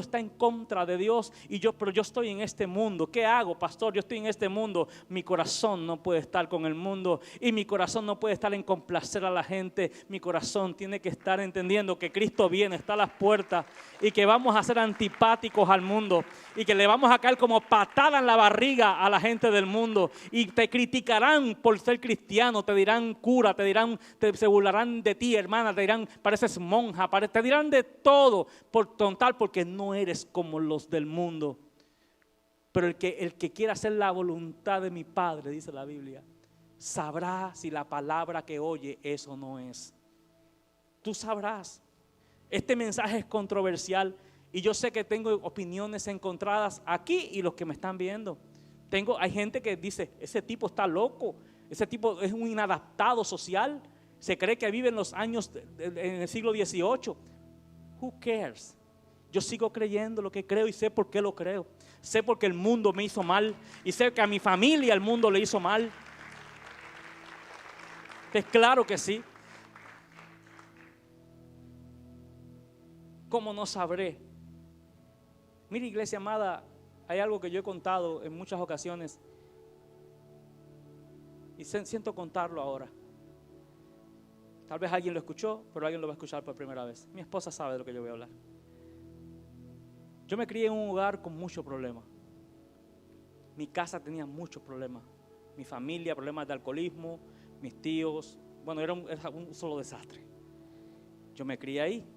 está en contra de Dios, pero yo estoy en este mundo. ¿Qué hago, pastor? Yo estoy en este mundo. Mi corazón no puede estar con el mundo y mi corazón no puede estar en complacer a la gente. Mi corazón tiene que estar entendiendo que Cristo viene, está a las puertas y que vamos a ser antipáticos al mundo y que le vamos a caer como patada en la barriga a la gente del mundo, y te criticarán por ser cristiano, te dirán cura, se burlarán de ti, hermana, te dirán pareces monja, te dirán de todo por tontal, porque no eres como los del mundo. Pero el que quiera hacer la voluntad de mi Padre, dice la Biblia, sabrá si la palabra que oye es o no es. Tú sabrás. Este mensaje es controversial y yo sé que tengo opiniones encontradas aquí y los que me están viendo. Hay gente que dice: ese tipo está loco, ese tipo es un inadaptado social, se cree que vive en los años en el siglo XVIII. Who cares? Yo sigo creyendo lo que creo y sé por qué lo creo. Sé porque el mundo me hizo mal y sé que a mi familia el mundo le hizo mal. Es claro que sí. ¿Cómo no sabré? Mira, iglesia amada, hay algo que yo he contado en muchas ocasiones y siento contarlo ahora. Tal vez alguien lo escuchó, pero alguien lo va a escuchar por primera vez. Mi esposa sabe de lo que yo voy a hablar. Yo me crié en un hogar con muchos problemas. Mi casa tenía muchos problemas. Mi familia, problemas de alcoholismo, mis tíos. Bueno, era un solo desastre. Yo me crié ahí,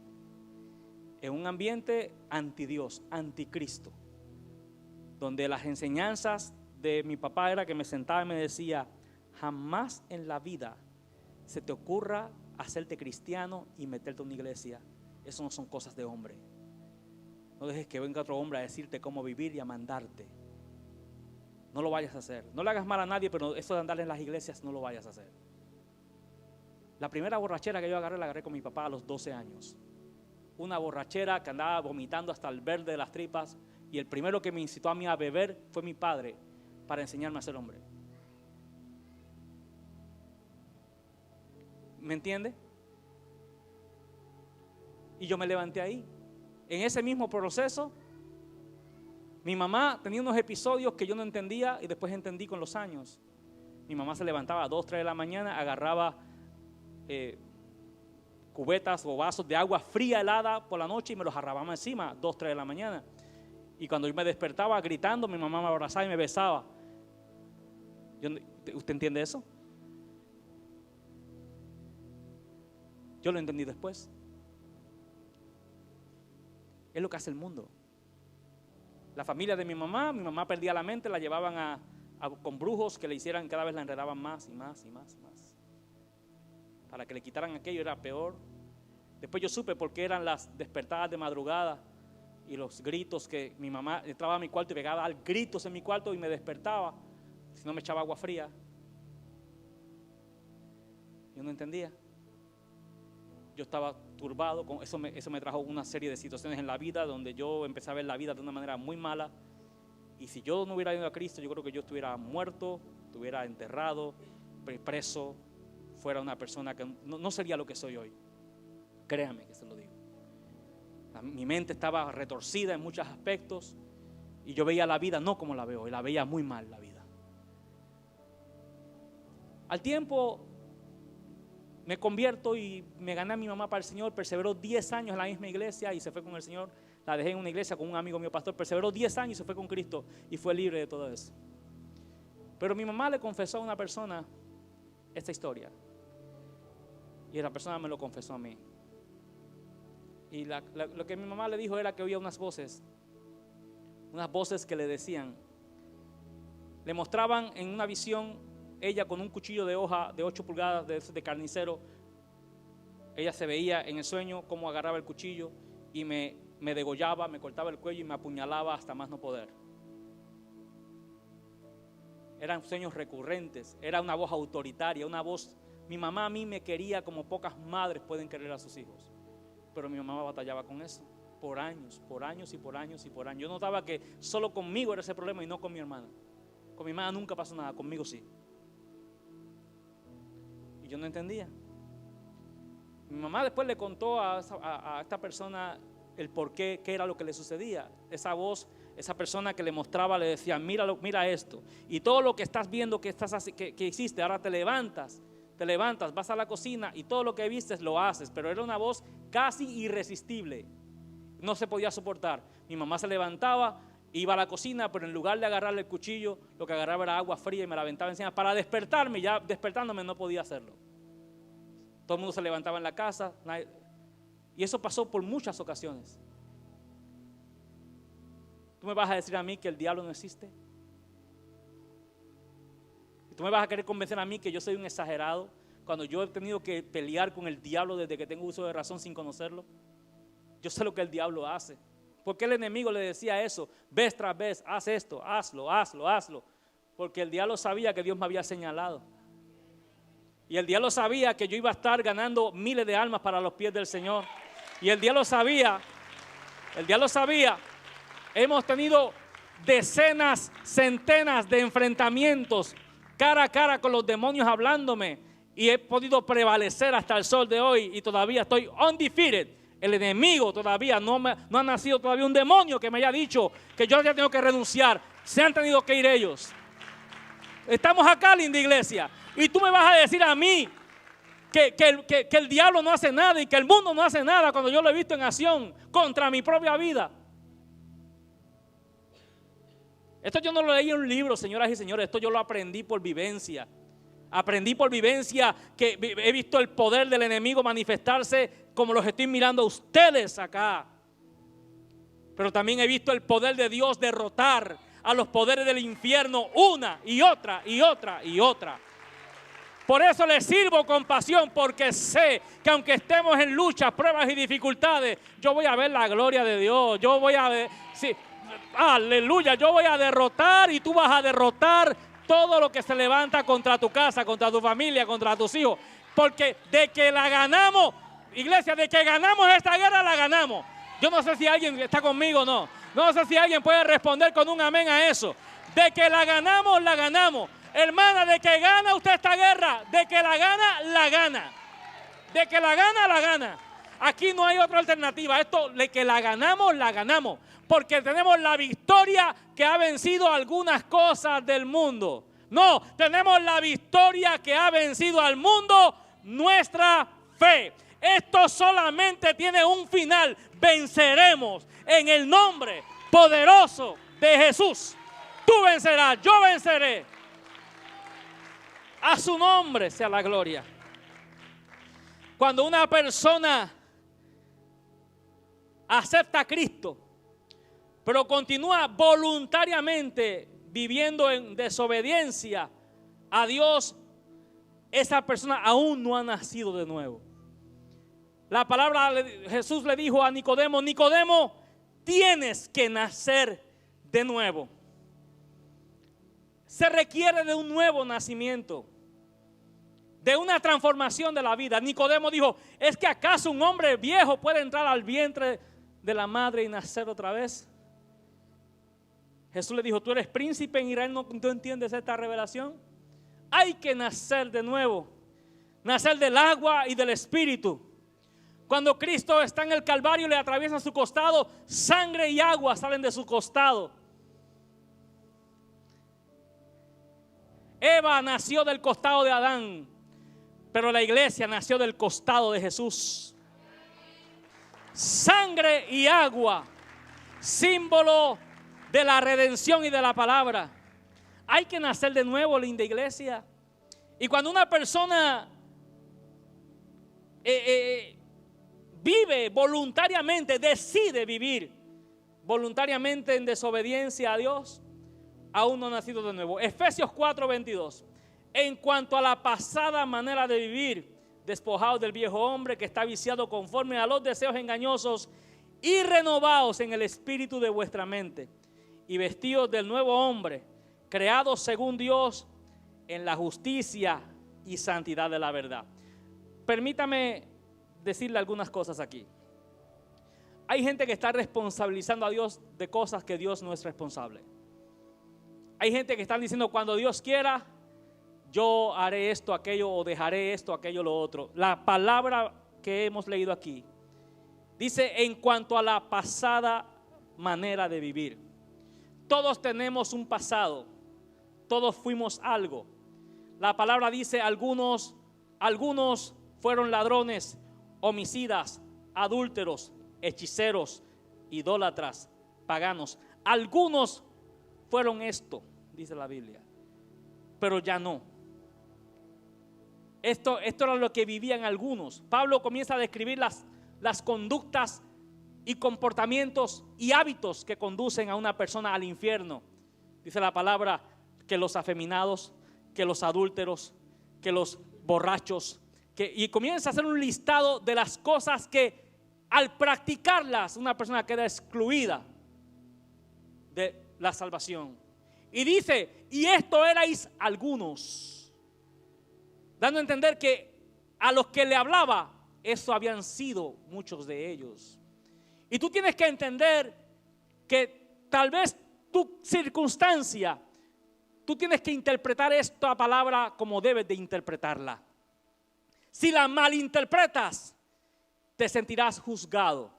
en un ambiente anti Dios, anticristo, donde las enseñanzas de mi papá era que me sentaba y me decía: jamás en la vida se te ocurra hacerte cristiano y meterte en una iglesia. Eso no son cosas de hombre. No dejes que venga otro hombre a decirte cómo vivir y a mandarte. No lo vayas a hacer. No le hagas mal a nadie, pero eso de andar en las iglesias no lo vayas a hacer. La primera borrachera que yo agarré, la agarré con mi papá a los 12 años. Una borrachera que andaba vomitando hasta el verde de las tripas, y el primero que me incitó a mí a beber fue mi padre, para enseñarme a ser hombre. ¿Me entiende? Y yo me levanté ahí. En ese mismo proceso, mi mamá tenía unos episodios que yo no entendía y después entendí con los años. Mi mamá se levantaba a 2, 3 de la mañana, agarraba cubetas o vasos de agua fría, helada por la noche y me los arrababa encima, 2, 3 de la mañana. Y cuando yo me despertaba gritando, mi mamá me abrazaba y me besaba. ¿Usted entiende eso? Yo lo entendí después. Es lo que hace el mundo. La familia de mi mamá perdía la mente, la llevaban con brujos que le hicieran, cada vez la enredaban más y más y más y más. Para que le quitaran aquello era peor. Después yo supe por qué eran las despertadas de madrugada y los gritos que mi mamá entraba a mi cuarto y pegaba gritos en mi cuarto y me despertaba, si no me echaba agua fría. Yo no entendía. Yo estaba turbado, eso me trajo una serie de situaciones en la vida donde yo empecé a ver la vida de una manera muy mala. Y si yo no hubiera ido a Cristo, yo creo que yo estuviera muerto, estuviera enterrado, preso, fuera una persona que no sería lo que soy hoy. Créame que se lo digo. Mi mente estaba retorcida en muchos aspectos y yo veía la vida no como la veo hoy, la veía muy mal la vida. Al tiempo me convierto y me gané a mi mamá para el Señor. Perseveró 10 años en la misma iglesia y se fue con el Señor. La dejé en una iglesia con un amigo mío pastor. Perseveró 10 años y se fue con Cristo y fue libre de todo eso. Pero mi mamá le confesó a una persona esta historia y esa persona me lo confesó a mí. Y lo que mi mamá le dijo era que oía unas voces que le decían, le mostraban en una visión ella con un cuchillo de hoja de 8 pulgadas de carnicero. Ella se veía en el sueño cómo agarraba el cuchillo y me degollaba, me cortaba el cuello y me apuñalaba hasta más no poder. Eran sueños recurrentes, era una voz autoritaria, una voz. Mi mamá a mí me quería como pocas madres pueden querer a sus hijos, pero mi mamá batallaba con eso por años, por años y por años y por años. Yo notaba que solo conmigo era ese problema y no con mi hermana. Con mi hermana nunca pasó nada, conmigo sí. Y yo no entendía. Mi mamá después le contó a esta persona el por qué, qué era lo que le sucedía. Esa voz, esa persona que le mostraba, le decía, mira esto. Y todo lo que estás viendo que hiciste, ahora te levantas, vas a la cocina y todo lo que vistes lo haces. Pero era una voz casi irresistible. No se podía soportar. Mi mamá se levantaba, iba a la cocina, pero en lugar de agarrarle el cuchillo, lo que agarraba era agua fría y me la aventaba encima para despertarme. Ya despertándome no podía hacerlo. Todo el mundo se levantaba en la casa. Y eso pasó por muchas ocasiones. ¿Tú me vas a decir a mí que el diablo no existe? ¿Y tú me vas a querer convencer a mí que yo soy un exagerado cuando yo he tenido que pelear con el diablo desde que tengo uso de razón sin conocerlo? Yo sé lo que el diablo hace. ¿Por qué el enemigo le decía eso? Vez tras vez, haz esto, hazlo. Porque el diablo sabía que Dios me había señalado. Y el diablo sabía que yo iba a estar ganando miles de almas para los pies del Señor. Y el diablo sabía. Hemos tenido decenas, centenas de enfrentamiennos cara a cara con los demonios hablándome. Y he podido prevalecer hasta el sol de hoy y todavía estoy undefeated. El enemigo todavía no ha nacido todavía un demonio que me haya dicho que yo ya tengo que renunciar. Se han tenido que ir ellos. Estamos acá, linda iglesia. Y tú me vas a decir a mí que el diablo no hace nada y que el mundo no hace nada cuando yo lo he visto en acción contra mi propia vida. Esto yo no lo leí en un libro, señoras y señores. Esto yo lo aprendí por vivencia. Aprendí por vivencia que he visto el poder del enemigo manifestarse como los estoy mirando a ustedes acá. Pero también he visto el poder de Dios derrotar a los poderes del infierno una y otra y otra y otra. Por eso le sirvo con pasión, porque sé que aunque estemos en luchas, pruebas y dificultades, yo voy a ver la gloria de Dios. Yo voy a ver, sí, aleluya, yo voy a derrotar y tú vas a derrotar todo lo que se levanta contra tu casa, contra tu familia, contra tus hijos. Porque de que la ganamos, iglesia, de que ganamos esta guerra, la ganamos. Yo no sé si alguien está conmigo o no. No sé si alguien puede responder con un amén a eso. De que la ganamos, la ganamos. Hermana, de que gana usted esta guerra, de que la gana, la gana. De que la gana, la gana. Aquí no hay otra alternativa. Esto de que la ganamos, la ganamos. Porque tenemos la victoria que ha vencido algunas cosas del mundo. No, tenemos la victoria que ha vencido al mundo, nuestra fe. Esto solamente tiene un final. Venceremos en el nombre poderoso de Jesús. Tú vencerás, yo venceré. A su nombre sea la gloria. Cuando una persona acepta a Cristo, pero continúa voluntariamente viviendo en desobediencia a Dios, esa persona aún no ha nacido de nuevo. La palabra, Jesús le dijo a Nicodemo: Nicodemo, tienes que nacer de nuevo. Se requiere de un nuevo nacimiento, de una transformación de la vida. Nicodemo dijo: ¿es que acaso un hombre viejo puede entrar al vientre de la madre y nacer otra vez? Jesús le dijo: tú eres príncipe en Israel, ¿no entiendes esta revelación? Hay que nacer de nuevo, nacer del agua y del espíritu. Cuando Cristo está en el Calvario, le atraviesa su costado, sangre y agua salen de su costado. Eva nació del costado de Adán, pero la iglesia nació del costado de Jesús. Sangre y agua, símbolo de la redención y de la palabra. Hay que nacer de nuevo, linda iglesia. Y cuando una persona vive voluntariamente, decide vivir voluntariamente en desobediencia a Dios, aún no ha nacido de nuevo. Efesios 4:22. En cuanto a la pasada manera de vivir, despojados del viejo hombre que está viciado conforme a los deseos engañosos, y renovados en el espíritu de vuestra mente, y vestidos del nuevo hombre, creados según Dios en la justicia y santidad de la verdad. Permítame decirle algunas cosas aquí. Hay gente que está responsabilizando a Dios de cosas que Dios no es responsable. Hay gente que están diciendo: cuando Dios quiera, yo haré esto, aquello, o dejaré esto, aquello, lo otro. La palabra que hemos leído aquí dice: en cuanto a la pasada manera de vivir. Todos tenemos un pasado, todos fuimos algo. La palabra dice: algunos fueron ladrones, homicidas, adúlteros, hechiceros, idólatras, paganos. Algunos fueron esto, dice la Biblia, pero ya no. Esto era lo que vivían algunos. Pablo comienza a describir las conductas y comportamientos y hábitos que conducen a una persona al infierno. Dice la palabra que los afeminados, que los adúlteros, que los borrachos, y comienza a hacer un listado de las cosas que al practicarlas una persona queda excluida de la salvación. Y dice: y esto erais algunos, dando a entender que a los que le hablaba, eso habían sido muchos de ellos. Y tú tienes que entender que tal vez tu circunstancia, tú tienes que interpretar esta palabra como debes de interpretarla. Si la malinterpretas, te sentirás juzgado.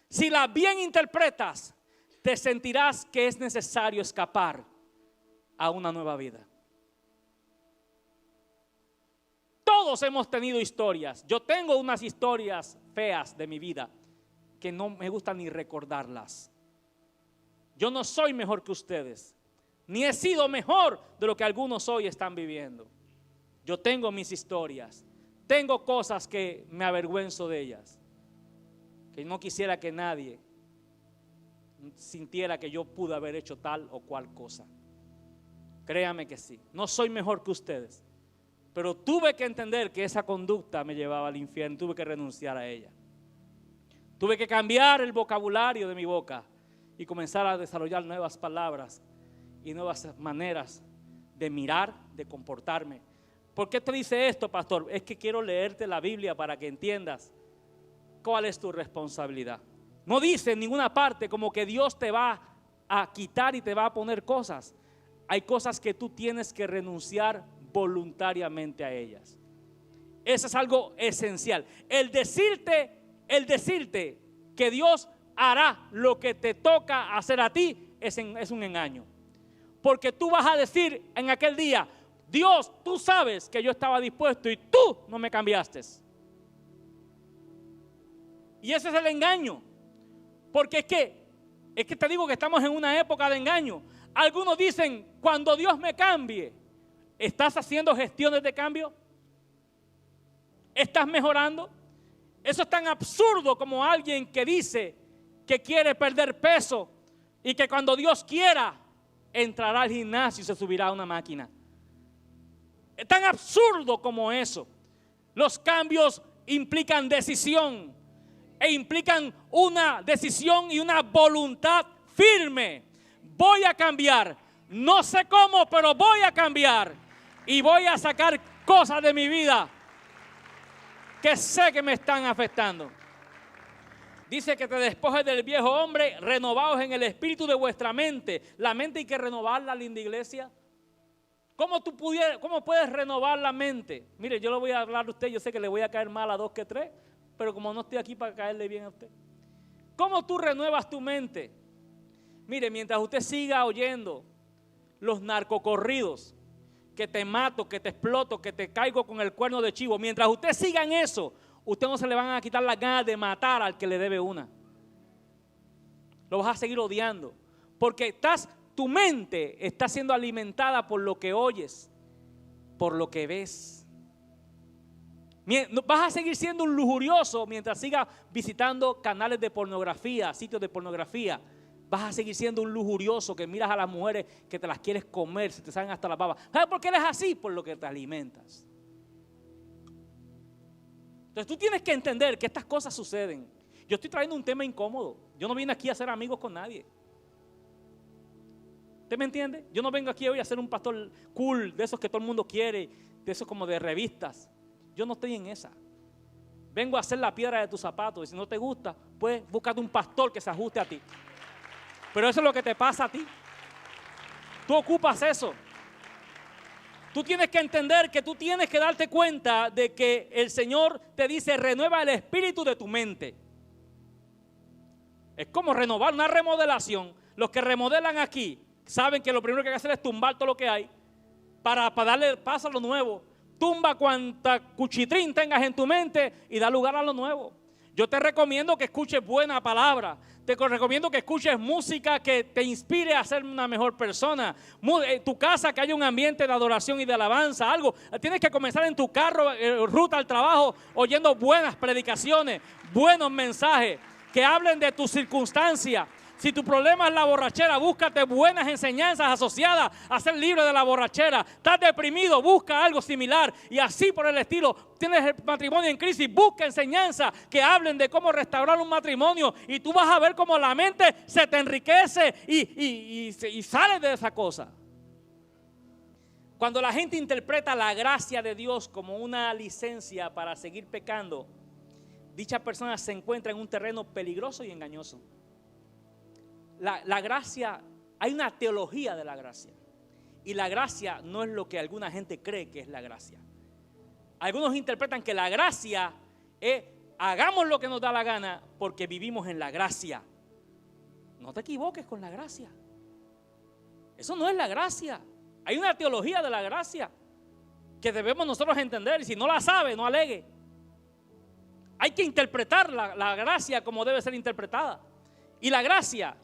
Si la bien interpretas, te sentirás que es necesario escapar a una nueva vida. Todos hemos tenido historias. Yo tengo unas historias feas de mi vida que no me gusta ni recordarlas. Yo no soy mejor que ustedes, ni he sido mejor de lo que algunos hoy están viviendo. Yo tengo mis historias, tengo cosas que me avergüenzo de ellas, que no quisiera que nadie sintiera que yo pude haber hecho tal o cual cosa. Créame que sí, no soy mejor que ustedes, pero tuve que entender que esa conducta me llevaba al infierno, tuve que renunciar a ella. Tuve que cambiar el vocabulario de mi boca y comenzar a desarrollar nuevas palabras y nuevas maneras de mirar, de comportarme. ¿Por qué te dice esto, pastor? Es que quiero leerte la Biblia para que entiendas cuál es tu responsabilidad. No dice en ninguna parte como que Dios te va a quitar y te va a poner cosas. Hay cosas que tú tienes que renunciar voluntariamente a ellas. Eso es algo esencial. El decirte que Dios hará lo que te toca hacer a ti es un engaño. Porque tú vas a decir en aquel día: Dios, tú sabes que yo estaba dispuesto y tú no me cambiaste. Y ese es el engaño. Porque es que te digo que estamos en una época de engaño. Algunos dicen, cuando Dios me cambie, ¿estás haciendo gestiones de cambio? ¿Estás mejorando? Eso es tan absurdo como alguien que dice que quiere perder peso y que cuando Dios quiera entrará al gimnasio y se subirá a una máquina. Es tan absurdo como eso. Los cambios implican decisión e implican una decisión y una voluntad firme. Voy a cambiar, no sé cómo, pero voy a cambiar y voy a sacar cosas de mi vida que sé que me están afectando. Dice que te despojes del viejo hombre, renovados en el espíritu de vuestra mente. La mente hay que renovarla, linda iglesia. ¿Cómo puedes renovar la mente? Mire, yo le voy a hablar a usted, yo sé que le voy a caer mal a 2 que 3, pero como no estoy aquí para caerle bien a usted. ¿Cómo tú renuevas tu mente? Mire, mientras usted siga oyendo los narcocorridos, que te mato, que te exploto, que te caigo con el cuerno de chivo, mientras usted siga en eso, usted no se le van a quitar las ganas de matar al que le debe una. Lo vas a seguir odiando, porque tu mente está siendo alimentada por lo que oyes, por lo que ves. Vas a seguir siendo un lujurioso mientras sigas visitando canales de pornografía, sitios de pornografía. Vas a seguir siendo un lujurioso que miras a las mujeres que te las quieres comer, se te salen hasta las babas. ¿Sabes por qué eres así? Por lo que te alimentas. Entonces tú tienes que entender que estas cosas suceden. Yo estoy trayendo un tema incómodo. Yo no vine aquí a ser amigos con nadie. ¿Usted me entiende? Yo no vengo aquí hoy a ser un pastor cool, de esos que todo el mundo quiere, de esos como de revistas. Yo no estoy en esa. Vengo a ser la piedra de tus zapatos y si no te gusta, pues búscate un pastor que se ajuste a ti. Pero eso es lo que te pasa a ti. Tú ocupas eso. Tú tienes que entender que tú tienes que darte cuenta de que el Señor te dice, renueva el espíritu de tu mente. Es como renovar una remodelación. Los que remodelan aquí saben que lo primero que hay que hacer es tumbar todo lo que hay para darle paso a lo nuevo. Tumba cuanta cuchitrín tengas en tu mente y da lugar a lo nuevo. Yo te recomiendo que escuches buena palabra. Te recomiendo que escuches música que te inspire a ser una mejor persona. En tu casa que haya un ambiente de adoración y de alabanza, algo. Tienes que comenzar en tu carro, ruta al trabajo, oyendo buenas predicaciones, buenos mensajes que hablen de tu circunstancia. Si tu problema es la borrachera, búscate buenas enseñanzas asociadas a ser libre de la borrachera. Estás deprimido, busca algo similar y así por el estilo. Tienes el matrimonio en crisis, busca enseñanzas que hablen de cómo restaurar un matrimonio y tú vas a ver cómo la mente se te enriquece y sales de esa cosa. Cuando la gente interpreta la gracia de Dios como una licencia para seguir pecando, dicha persona se encuentra en un terreno peligroso y engañoso. La gracia, hay una teología de la gracia. Y la gracia no es lo que alguna gente cree que es la gracia. Algunos interpretan que la gracia es hagamos lo que nos da la gana porque vivimos en la gracia. No te equivoques con la gracia. Eso no es la gracia. Hay una teología de la gracia que debemos nosotros entender. Y si no la sabe, no alegue. Hay que interpretar la gracia como debe ser interpretada. Y la gracia,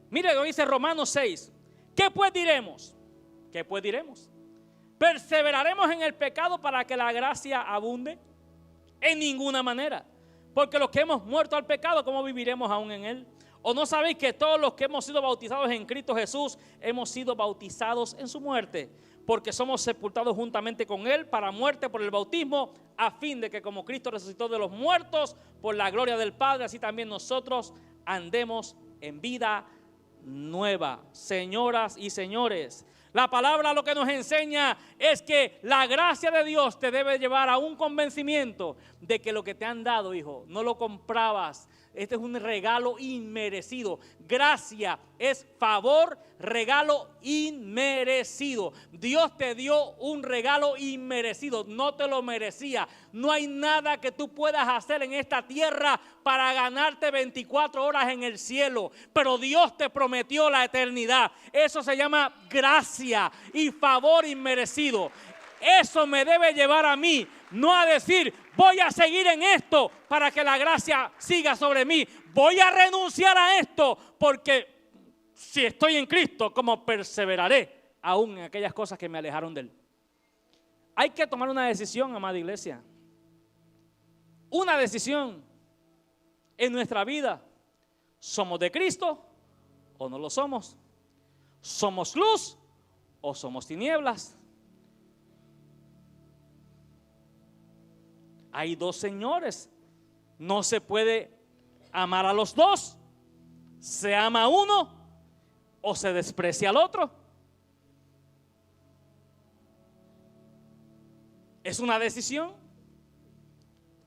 mire lo que dice Romanos 6. ¿Qué pues diremos? ¿Qué pues diremos? ¿Perseveraremos en el pecado para que la gracia abunde? En ninguna manera. Porque los que hemos muerto al pecado, ¿cómo viviremos aún en él? ¿O no sabéis que todos los que hemos sido bautizados en Cristo Jesús hemos sido bautizados en su muerte? Porque somos sepultados juntamente con él para muerte por el bautismo, a fin de que como Cristo resucitó de los muertos por la gloria del Padre, así también nosotros andemos en vida nueva. Señoras y señores, la palabra lo que nos enseña es que la gracia de Dios te debe llevar a un convencimiento de que lo que te han dado, hijo, no lo comprabas. Este es un regalo inmerecido. Gracia es favor, regalo inmerecido. Dios te dio un regalo inmerecido, no te lo merecía. No hay nada que tú puedas hacer en esta tierra para ganarte 24 horas en el cielo. Pero Dios te prometió la eternidad. Eso se llama gracia y favor inmerecido. Eso me debe llevar a mí, no a decir, voy a seguir en esto para que la gracia siga sobre mí. Voy a renunciar a esto porque si estoy en Cristo, ¿cómo perseveraré aún en aquellas cosas que me alejaron de Él? Hay que tomar una decisión, amada iglesia. Una decisión en nuestra vida. ¿Somos de Cristo o no lo somos? ¿Somos luz o somos tinieblas? Hay dos señores. No se puede amar a los dos. Se ama a uno o se desprecia al otro. Es una decisión.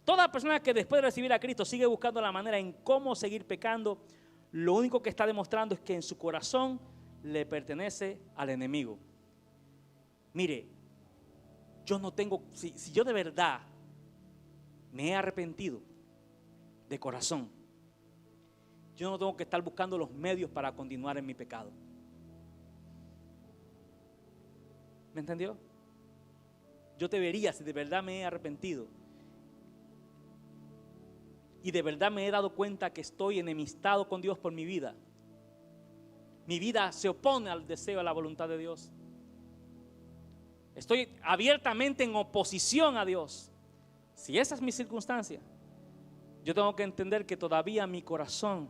Toda persona que después de recibir a Cristo sigue buscando la manera en cómo seguir pecando, lo único que está demostrando es que en su corazón le pertenece al enemigo. Mire, yo no tengo, si yo de verdad me he arrepentido de corazón, yo no tengo que estar buscando los medios para continuar en mi pecado. ¿Me entendió? Yo debería, si de verdad me he arrepentido y de verdad me he dado cuenta que estoy enemistado con Dios por mi vida se opone al deseo, a la voluntad de Dios. Estoy abiertamente en oposición a Dios. Si esa es mi circunstancia, yo tengo que entender que todavía mi corazón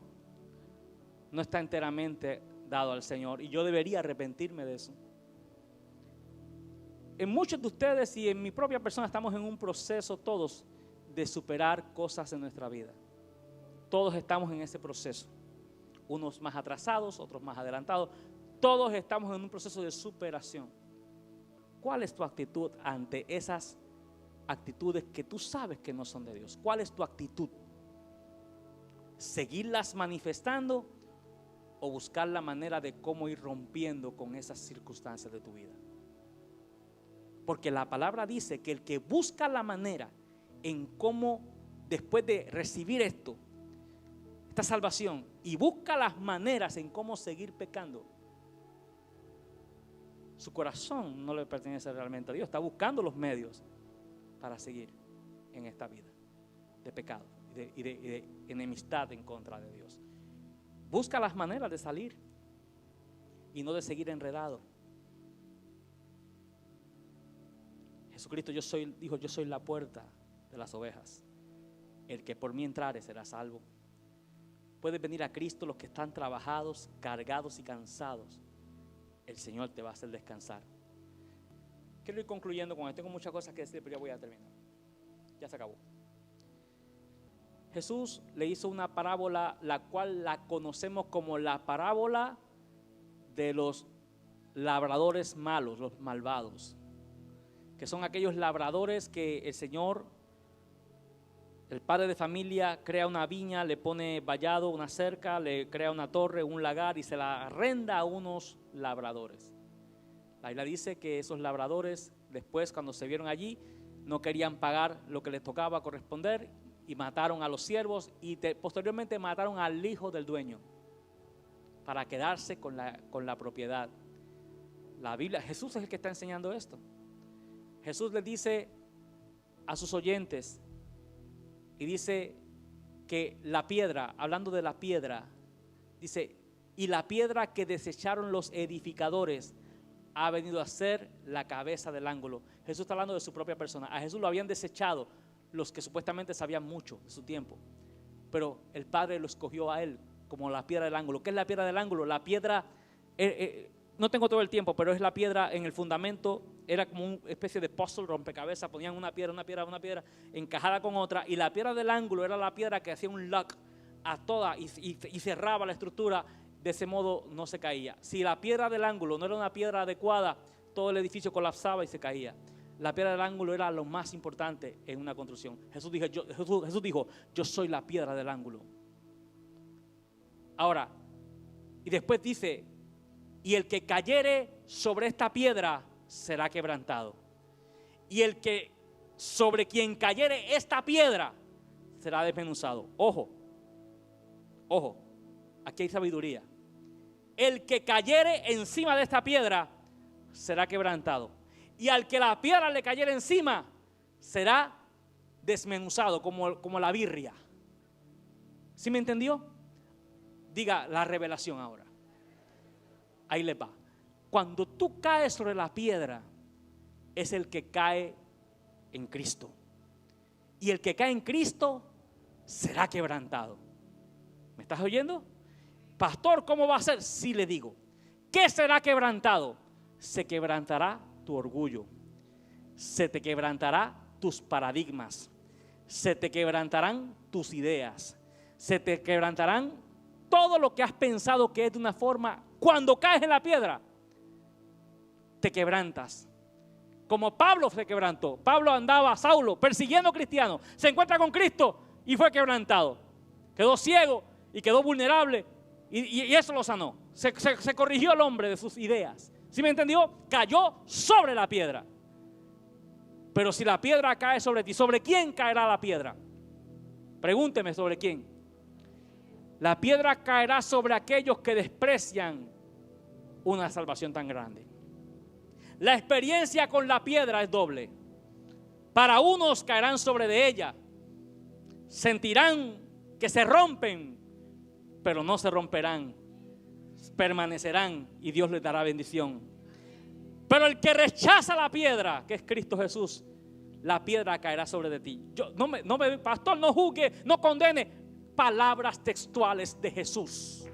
no está enteramente dado al Señor y yo debería arrepentirme de eso. En muchos de ustedes y en mi propia persona estamos en un proceso todos de superar cosas en nuestra vida. Todos estamos en ese proceso. Unos más atrasados, otros más adelantados. Todos estamos en un proceso de superación. ¿Cuál es tu actitud ante esas actitudes que tú sabes que no son de Dios? ¿Cuál es tu actitud? ¿Seguirlas manifestando o buscar la manera de cómo ir rompiendo con esas circunstancias de tu vida? Porque la palabra dice que el que busca la manera en cómo después de recibir esta salvación y busca las maneras en cómo seguir pecando, su corazón no le pertenece realmente a Dios. Está buscando los medios para seguir en esta vida de pecado y de enemistad en contra de Dios. Busca las maneras de salir y no de seguir enredado. Jesucristo dijo, yo soy la puerta de las ovejas. El que por mí entrare será salvo. Puedes venir a Cristo los que están trabajados, cargados y cansados. El Señor te va a hacer descansar. Quiero ir concluyendo con esto. Tengo muchas cosas que decir, pero ya voy a terminar. Ya se acabó. Jesús le hizo una parábola, la cual la conocemos como la parábola de los labradores malos, los malvados, que son aquellos labradores que el Señor, el padre de familia, crea una viña, le pone vallado, una cerca, le crea una torre, un lagar y se la arrenda a unos labradores. La Biblia dice que esos labradores después, cuando se vieron allí, no querían pagar lo que les tocaba corresponder y mataron a los siervos y posteriormente mataron al hijo del dueño para quedarse con la propiedad. La Biblia, Jesús es el que está enseñando esto. Jesús les dice a sus oyentes y dice que la piedra, hablando de la piedra, dice, y la piedra que desecharon los edificadores ha venido a ser la cabeza del ángulo. Jesús está hablando de su propia persona. A Jesús lo habían desechado los que supuestamente sabían mucho de su tiempo, pero el Padre lo escogió a él como la piedra del ángulo. ¿Qué es la piedra del ángulo? La piedra, no tengo todo el tiempo, pero es la piedra en el fundamento. Era como una especie de puzzle, rompecabezas. Ponían una piedra encajada con otra, y la piedra del ángulo era la piedra que hacía un lock a toda y cerraba la estructura. De ese modo no se caía. Si la piedra del ángulo no era una piedra adecuada, todo el edificio colapsaba y se caía. La piedra del ángulo era lo más importante en una construcción. Jesús dijo, yo soy la piedra del ángulo. Ahora, y después dice, y el que cayere sobre esta piedra será quebrantado. Y el que sobre quien cayere esta piedra será desmenuzado. Ojo, aquí hay sabiduría. El que cayere encima de esta piedra será quebrantado. y al que la piedra le cayera encima será desmenuzado como la birria. ¿Sí me entendió? Diga la revelación ahora. Ahí les va. Cuando tú caes sobre la piedra, es el que cae en Cristo. Y el que cae en Cristo será quebrantado. ¿Me estás oyendo? Pastor, ¿cómo va a ser? Sí, le digo. ¿Qué será quebrantado? Se quebrantará tu orgullo. Se te quebrantará tus paradigmas. Se te quebrantarán tus ideas. Se te quebrantarán todo lo que has pensado que es de una forma. Cuando caes en la piedra, te quebrantas. Como Pablo se quebrantó. Pablo andaba, Saulo, persiguiendo cristianos. Se encuentra con Cristo y fue quebrantado. Quedó ciego y quedó vulnerable. Y eso lo sanó. Se corrigió el hombre de sus ideas. ¿Sí me entendió? Cayó sobre la piedra. Pero si la piedra cae sobre ti, ¿sobre quién caerá la piedra? Pregúnteme sobre quién. La piedra caerá sobre aquellos que desprecian una salvación tan grande. La experiencia con la piedra es doble. Para unos caerán sobre de ella, sentirán que se rompen, pero no se romperán, permanecerán y Dios les dará bendición. Pero el que rechaza la piedra, que es Cristo Jesús, la piedra caerá sobre de ti. Pastor, no juzgue, no condene. Palabras textuales de Jesús.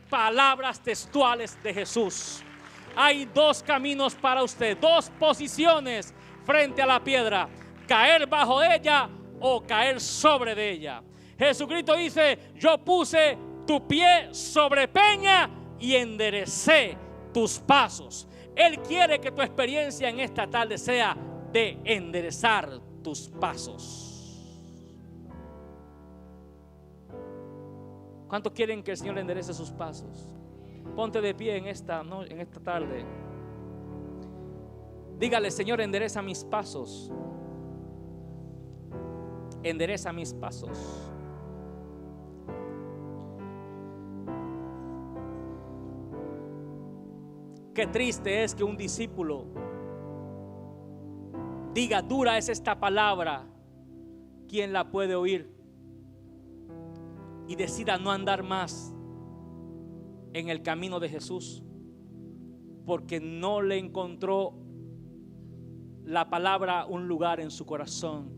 Palabras textuales de Jesús. Hay dos caminos para usted, dos posiciones frente a la piedra: caer bajo ella o caer sobre de ella. Jesucristo dice: yo puse tu pie sobre peña y enderecé tus pasos. Él quiere que tu experiencia en esta tarde sea de enderezar tus pasos. ¿Cuántos quieren que el Señor enderece sus pasos? Ponte de pie en esta tarde. Dígale: Señor, endereza mis pasos. Endereza mis pasos. Qué triste es que un discípulo diga: dura es esta palabra, ¿quién la puede oír? Y decida no andar más en el camino de Jesús, porque no le encontró la palabra un lugar en su corazón.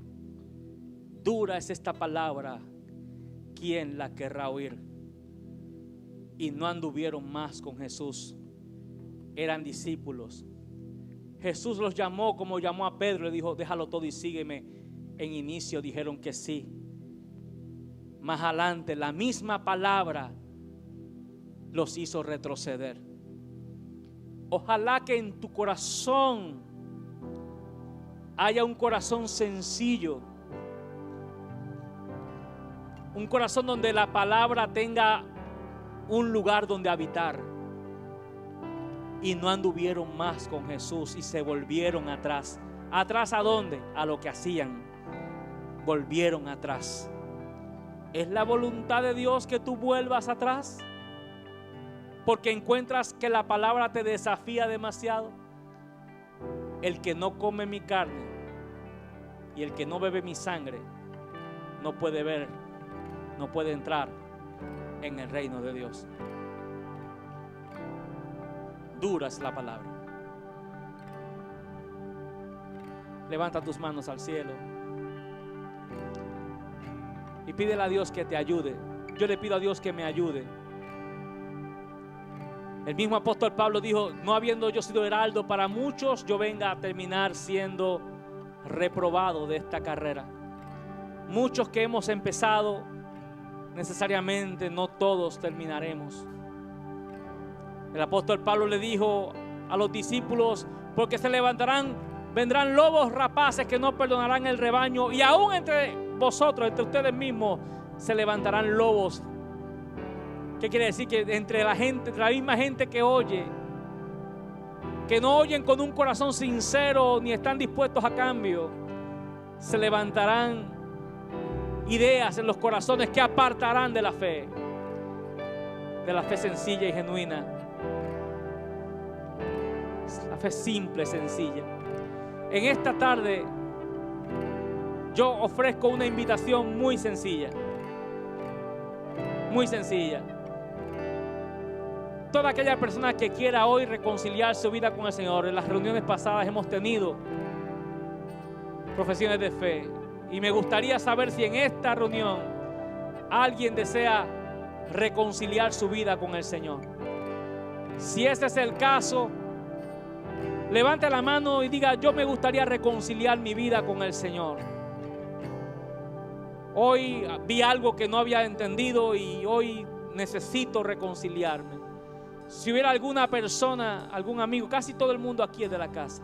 Dura es esta palabra, ¿quién la querrá oír? Y no anduvieron más con Jesús. Eran discípulos. Jesús los llamó como llamó a Pedro, le dijo: déjalo todo y sígueme. En inicio dijeron que sí. Más adelante la misma palabra los hizo retroceder. Ojalá que en tu corazón haya un corazón sencillo, un corazón donde la palabra tenga un lugar donde habitar. Y no anduvieron más con Jesús y se volvieron atrás. ¿Atrás a dónde? A lo que hacían. Volvieron atrás. ¿Es la voluntad de Dios que tú vuelvas atrás? Porque encuentras que la palabra te desafía demasiado. El que no come mi carne y el que no bebe mi sangre no puede ver, no puede entrar en el reino de Dios. Dura es la palabra. Levanta tus manos al cielo y pídele a Dios que te ayude. Yo le pido a Dios que me ayude. El mismo apóstol Pablo dijo: no habiendo yo sido heraldo para muchos, yo venga a terminar siendo reprobado de esta carrera. Muchos que hemos empezado, necesariamente no todos terminaremos. El apóstol Pablo le dijo a los discípulos: porque se levantarán, vendrán lobos rapaces que no perdonarán el rebaño, y aún entre vosotros, entre ustedes mismos, se levantarán lobos. ¿Qué quiere decir? Que entre la gente, entre la misma gente que oye, que no oyen con un corazón sincero ni están dispuestos a cambio, se levantarán ideas en los corazones que apartarán de la fe sencilla y genuina. La fe simple, sencilla. En esta tarde yo ofrezco una invitación muy sencilla. Muy sencilla. Toda aquella persona que quiera hoy reconciliar su vida con el Señor. En las reuniones pasadas hemos tenido profesiones de fe. Y me gustaría saber si en esta reunión alguien desea reconciliar su vida con el Señor. Si ese es el caso, levante la mano y diga: yo me gustaría reconciliar mi vida con el Señor. Hoy vi algo que no había entendido y hoy necesito reconciliarme. Si hubiera alguna persona, algún amigo, casi todo el mundo aquí es de la casa,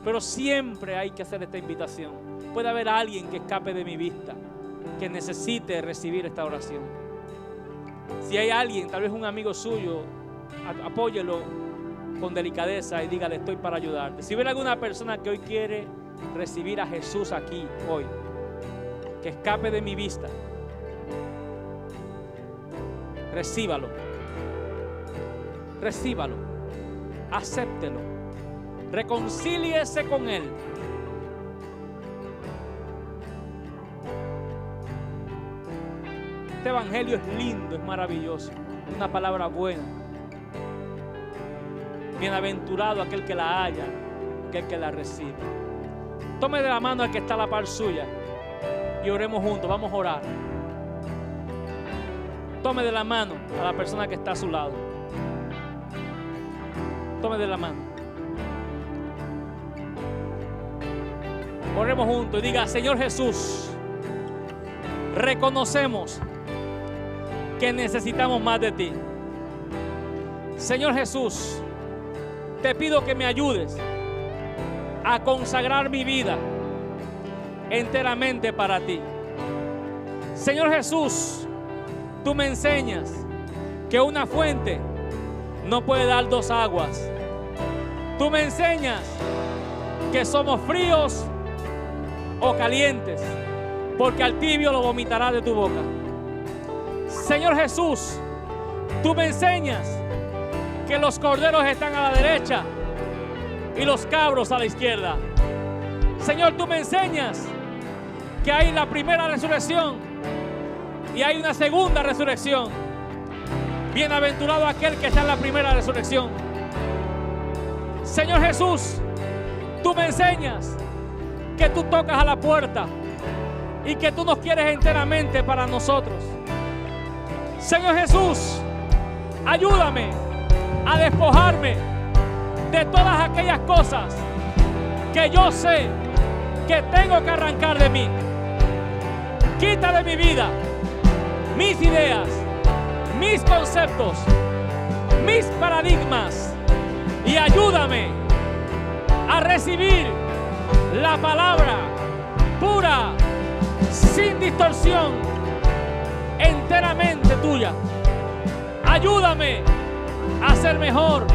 pero siempre hay que hacer esta invitación. Puede haber alguien que escape de mi vista, que necesite recibir esta oración. Si hay alguien, tal vez un amigo suyo, apóyelo con delicadeza y dígale: estoy para ayudarte. Si hubiera alguna persona que hoy quiere recibir a Jesús aquí, hoy, que escape de mi vista, recíbalo. Recíbalo. Acéptelo. Reconcíliese con Él. Este evangelio es lindo, es maravilloso. Una palabra buena. Bienaventurado aquel que la haya, aquel que la recibe. Tome de la mano al que está a la par suya y oremos juntos. Vamos a orar. Tome de la mano a la persona que está a su lado. Tome de la mano. Oremos juntos y diga: Señor Jesús, reconocemos que necesitamos más de ti. Señor Jesús, te pido que me ayudes a consagrar mi vida enteramente para ti. Señor Jesús, tú me enseñas que una fuente no puede dar dos aguas. Tú me enseñas que somos fríos o calientes, porque al tibio lo vomitarás de tu boca. Señor Jesús, tú me enseñas que los corderos están a la derecha y los cabros a la izquierda. Señor, tú me enseñas que hay la primera resurrección y hay una segunda resurrección. Bienaventurado aquel que está en la primera resurrección. Señor Jesús, tú me enseñas que tú tocas a la puerta y que tú nos quieres enteramente para nosotros. Señor Jesús, ayúdame a despojarme de todas aquellas cosas que yo sé que tengo que arrancar de mí. Quita de mi vida mis ideas, mis conceptos, mis paradigmas, y ayúdame a recibir la palabra pura, sin distorsión, enteramente tuya. Ayúdame a ser mejor,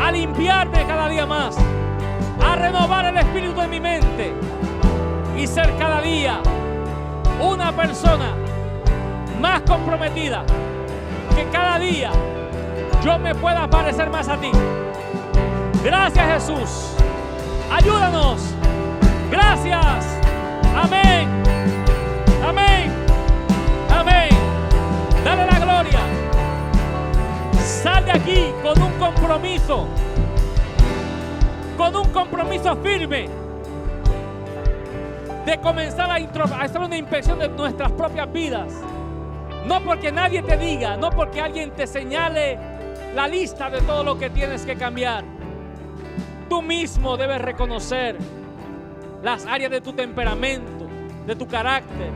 a limpiarme cada día más, a renovar el espíritu de mi mente y ser cada día una persona más comprometida, que cada día yo me pueda parecer más a ti. Gracias, Jesús. Ayúdanos. Gracias. Amén. Amén. Amén. Dale la gloria. Sal de aquí con un compromiso firme de comenzar a hacer una inspección de nuestras propias vidas. No porque nadie te diga, no porque alguien te señale la lista de todo lo que tienes que cambiar. Tú mismo debes reconocer las áreas de tu temperamento, de tu carácter,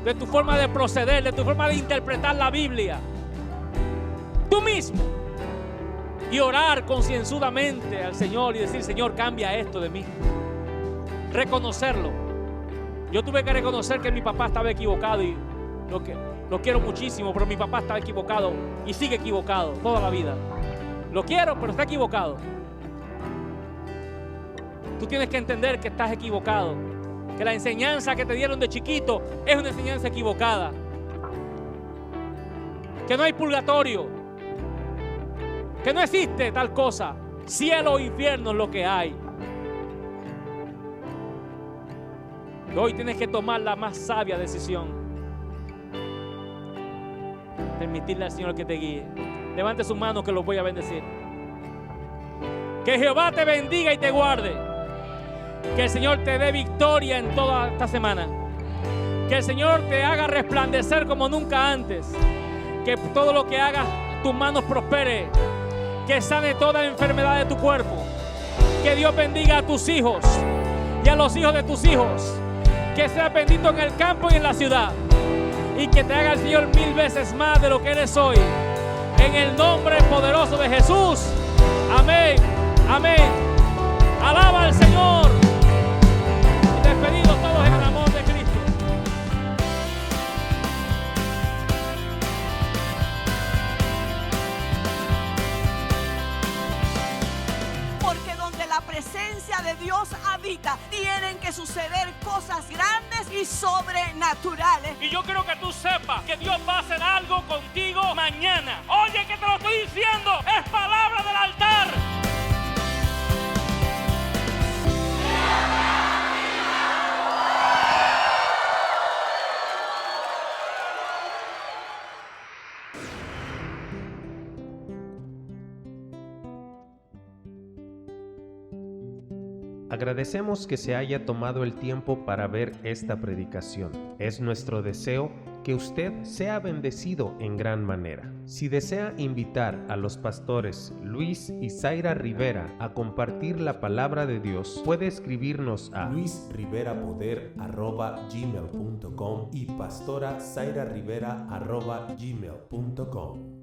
de tu forma de proceder, de tu forma de interpretar la Biblia. Tú mismo. Y orar concienzudamente al Señor y decir: Señor, cambia esto de mí. Reconocerlo. Yo tuve que reconocer que mi papá estaba equivocado y lo quiero muchísimo, pero mi papá estaba equivocado y sigue equivocado toda la vida. Lo quiero, pero está equivocado. Tú tienes que entender que estás equivocado, que la enseñanza que te dieron de chiquito es una enseñanza equivocada, que no hay purgatorio, que no existe tal cosa, cielo o infierno es lo que hay. Hoy tienes que tomar la más sabia decisión. Permitirle al Señor que te guíe. Levante su mano que los voy a bendecir. Que Jehová te bendiga y te guarde. Que el Señor te dé victoria en toda esta semana. Que el Señor te haga resplandecer como nunca antes. Que todo lo que hagas, tus manos prospere. Que sane toda enfermedad de tu cuerpo. Que Dios bendiga a tus hijos y a los hijos de tus hijos. Que sea bendito en el campo y en la ciudad. Y que te haga el Señor 1000 veces más de lo que eres hoy. En el nombre poderoso de Jesús. Amén. Amén. Alaba al Señor. Y despedidos todos en el amor de Cristo. Porque donde la presencia de Dios habita, tienen que suceder cosas grandes y sobrenaturales. Y yo quiero que tú sepas que Dios va a hacer algo contigo mañana. Oye, que te lo estoy diciendo, es palabra del altar. Agradecemos que se haya tomado el tiempo para ver esta predicación. Es nuestro deseo que usted sea bendecido en gran manera. Si desea invitar a los pastores Luis y Zaira Rivera a compartir la palabra de Dios, puede escribirnos a luisriverapoder@gmail.com y pastora Zaira Rivera@gmail.com.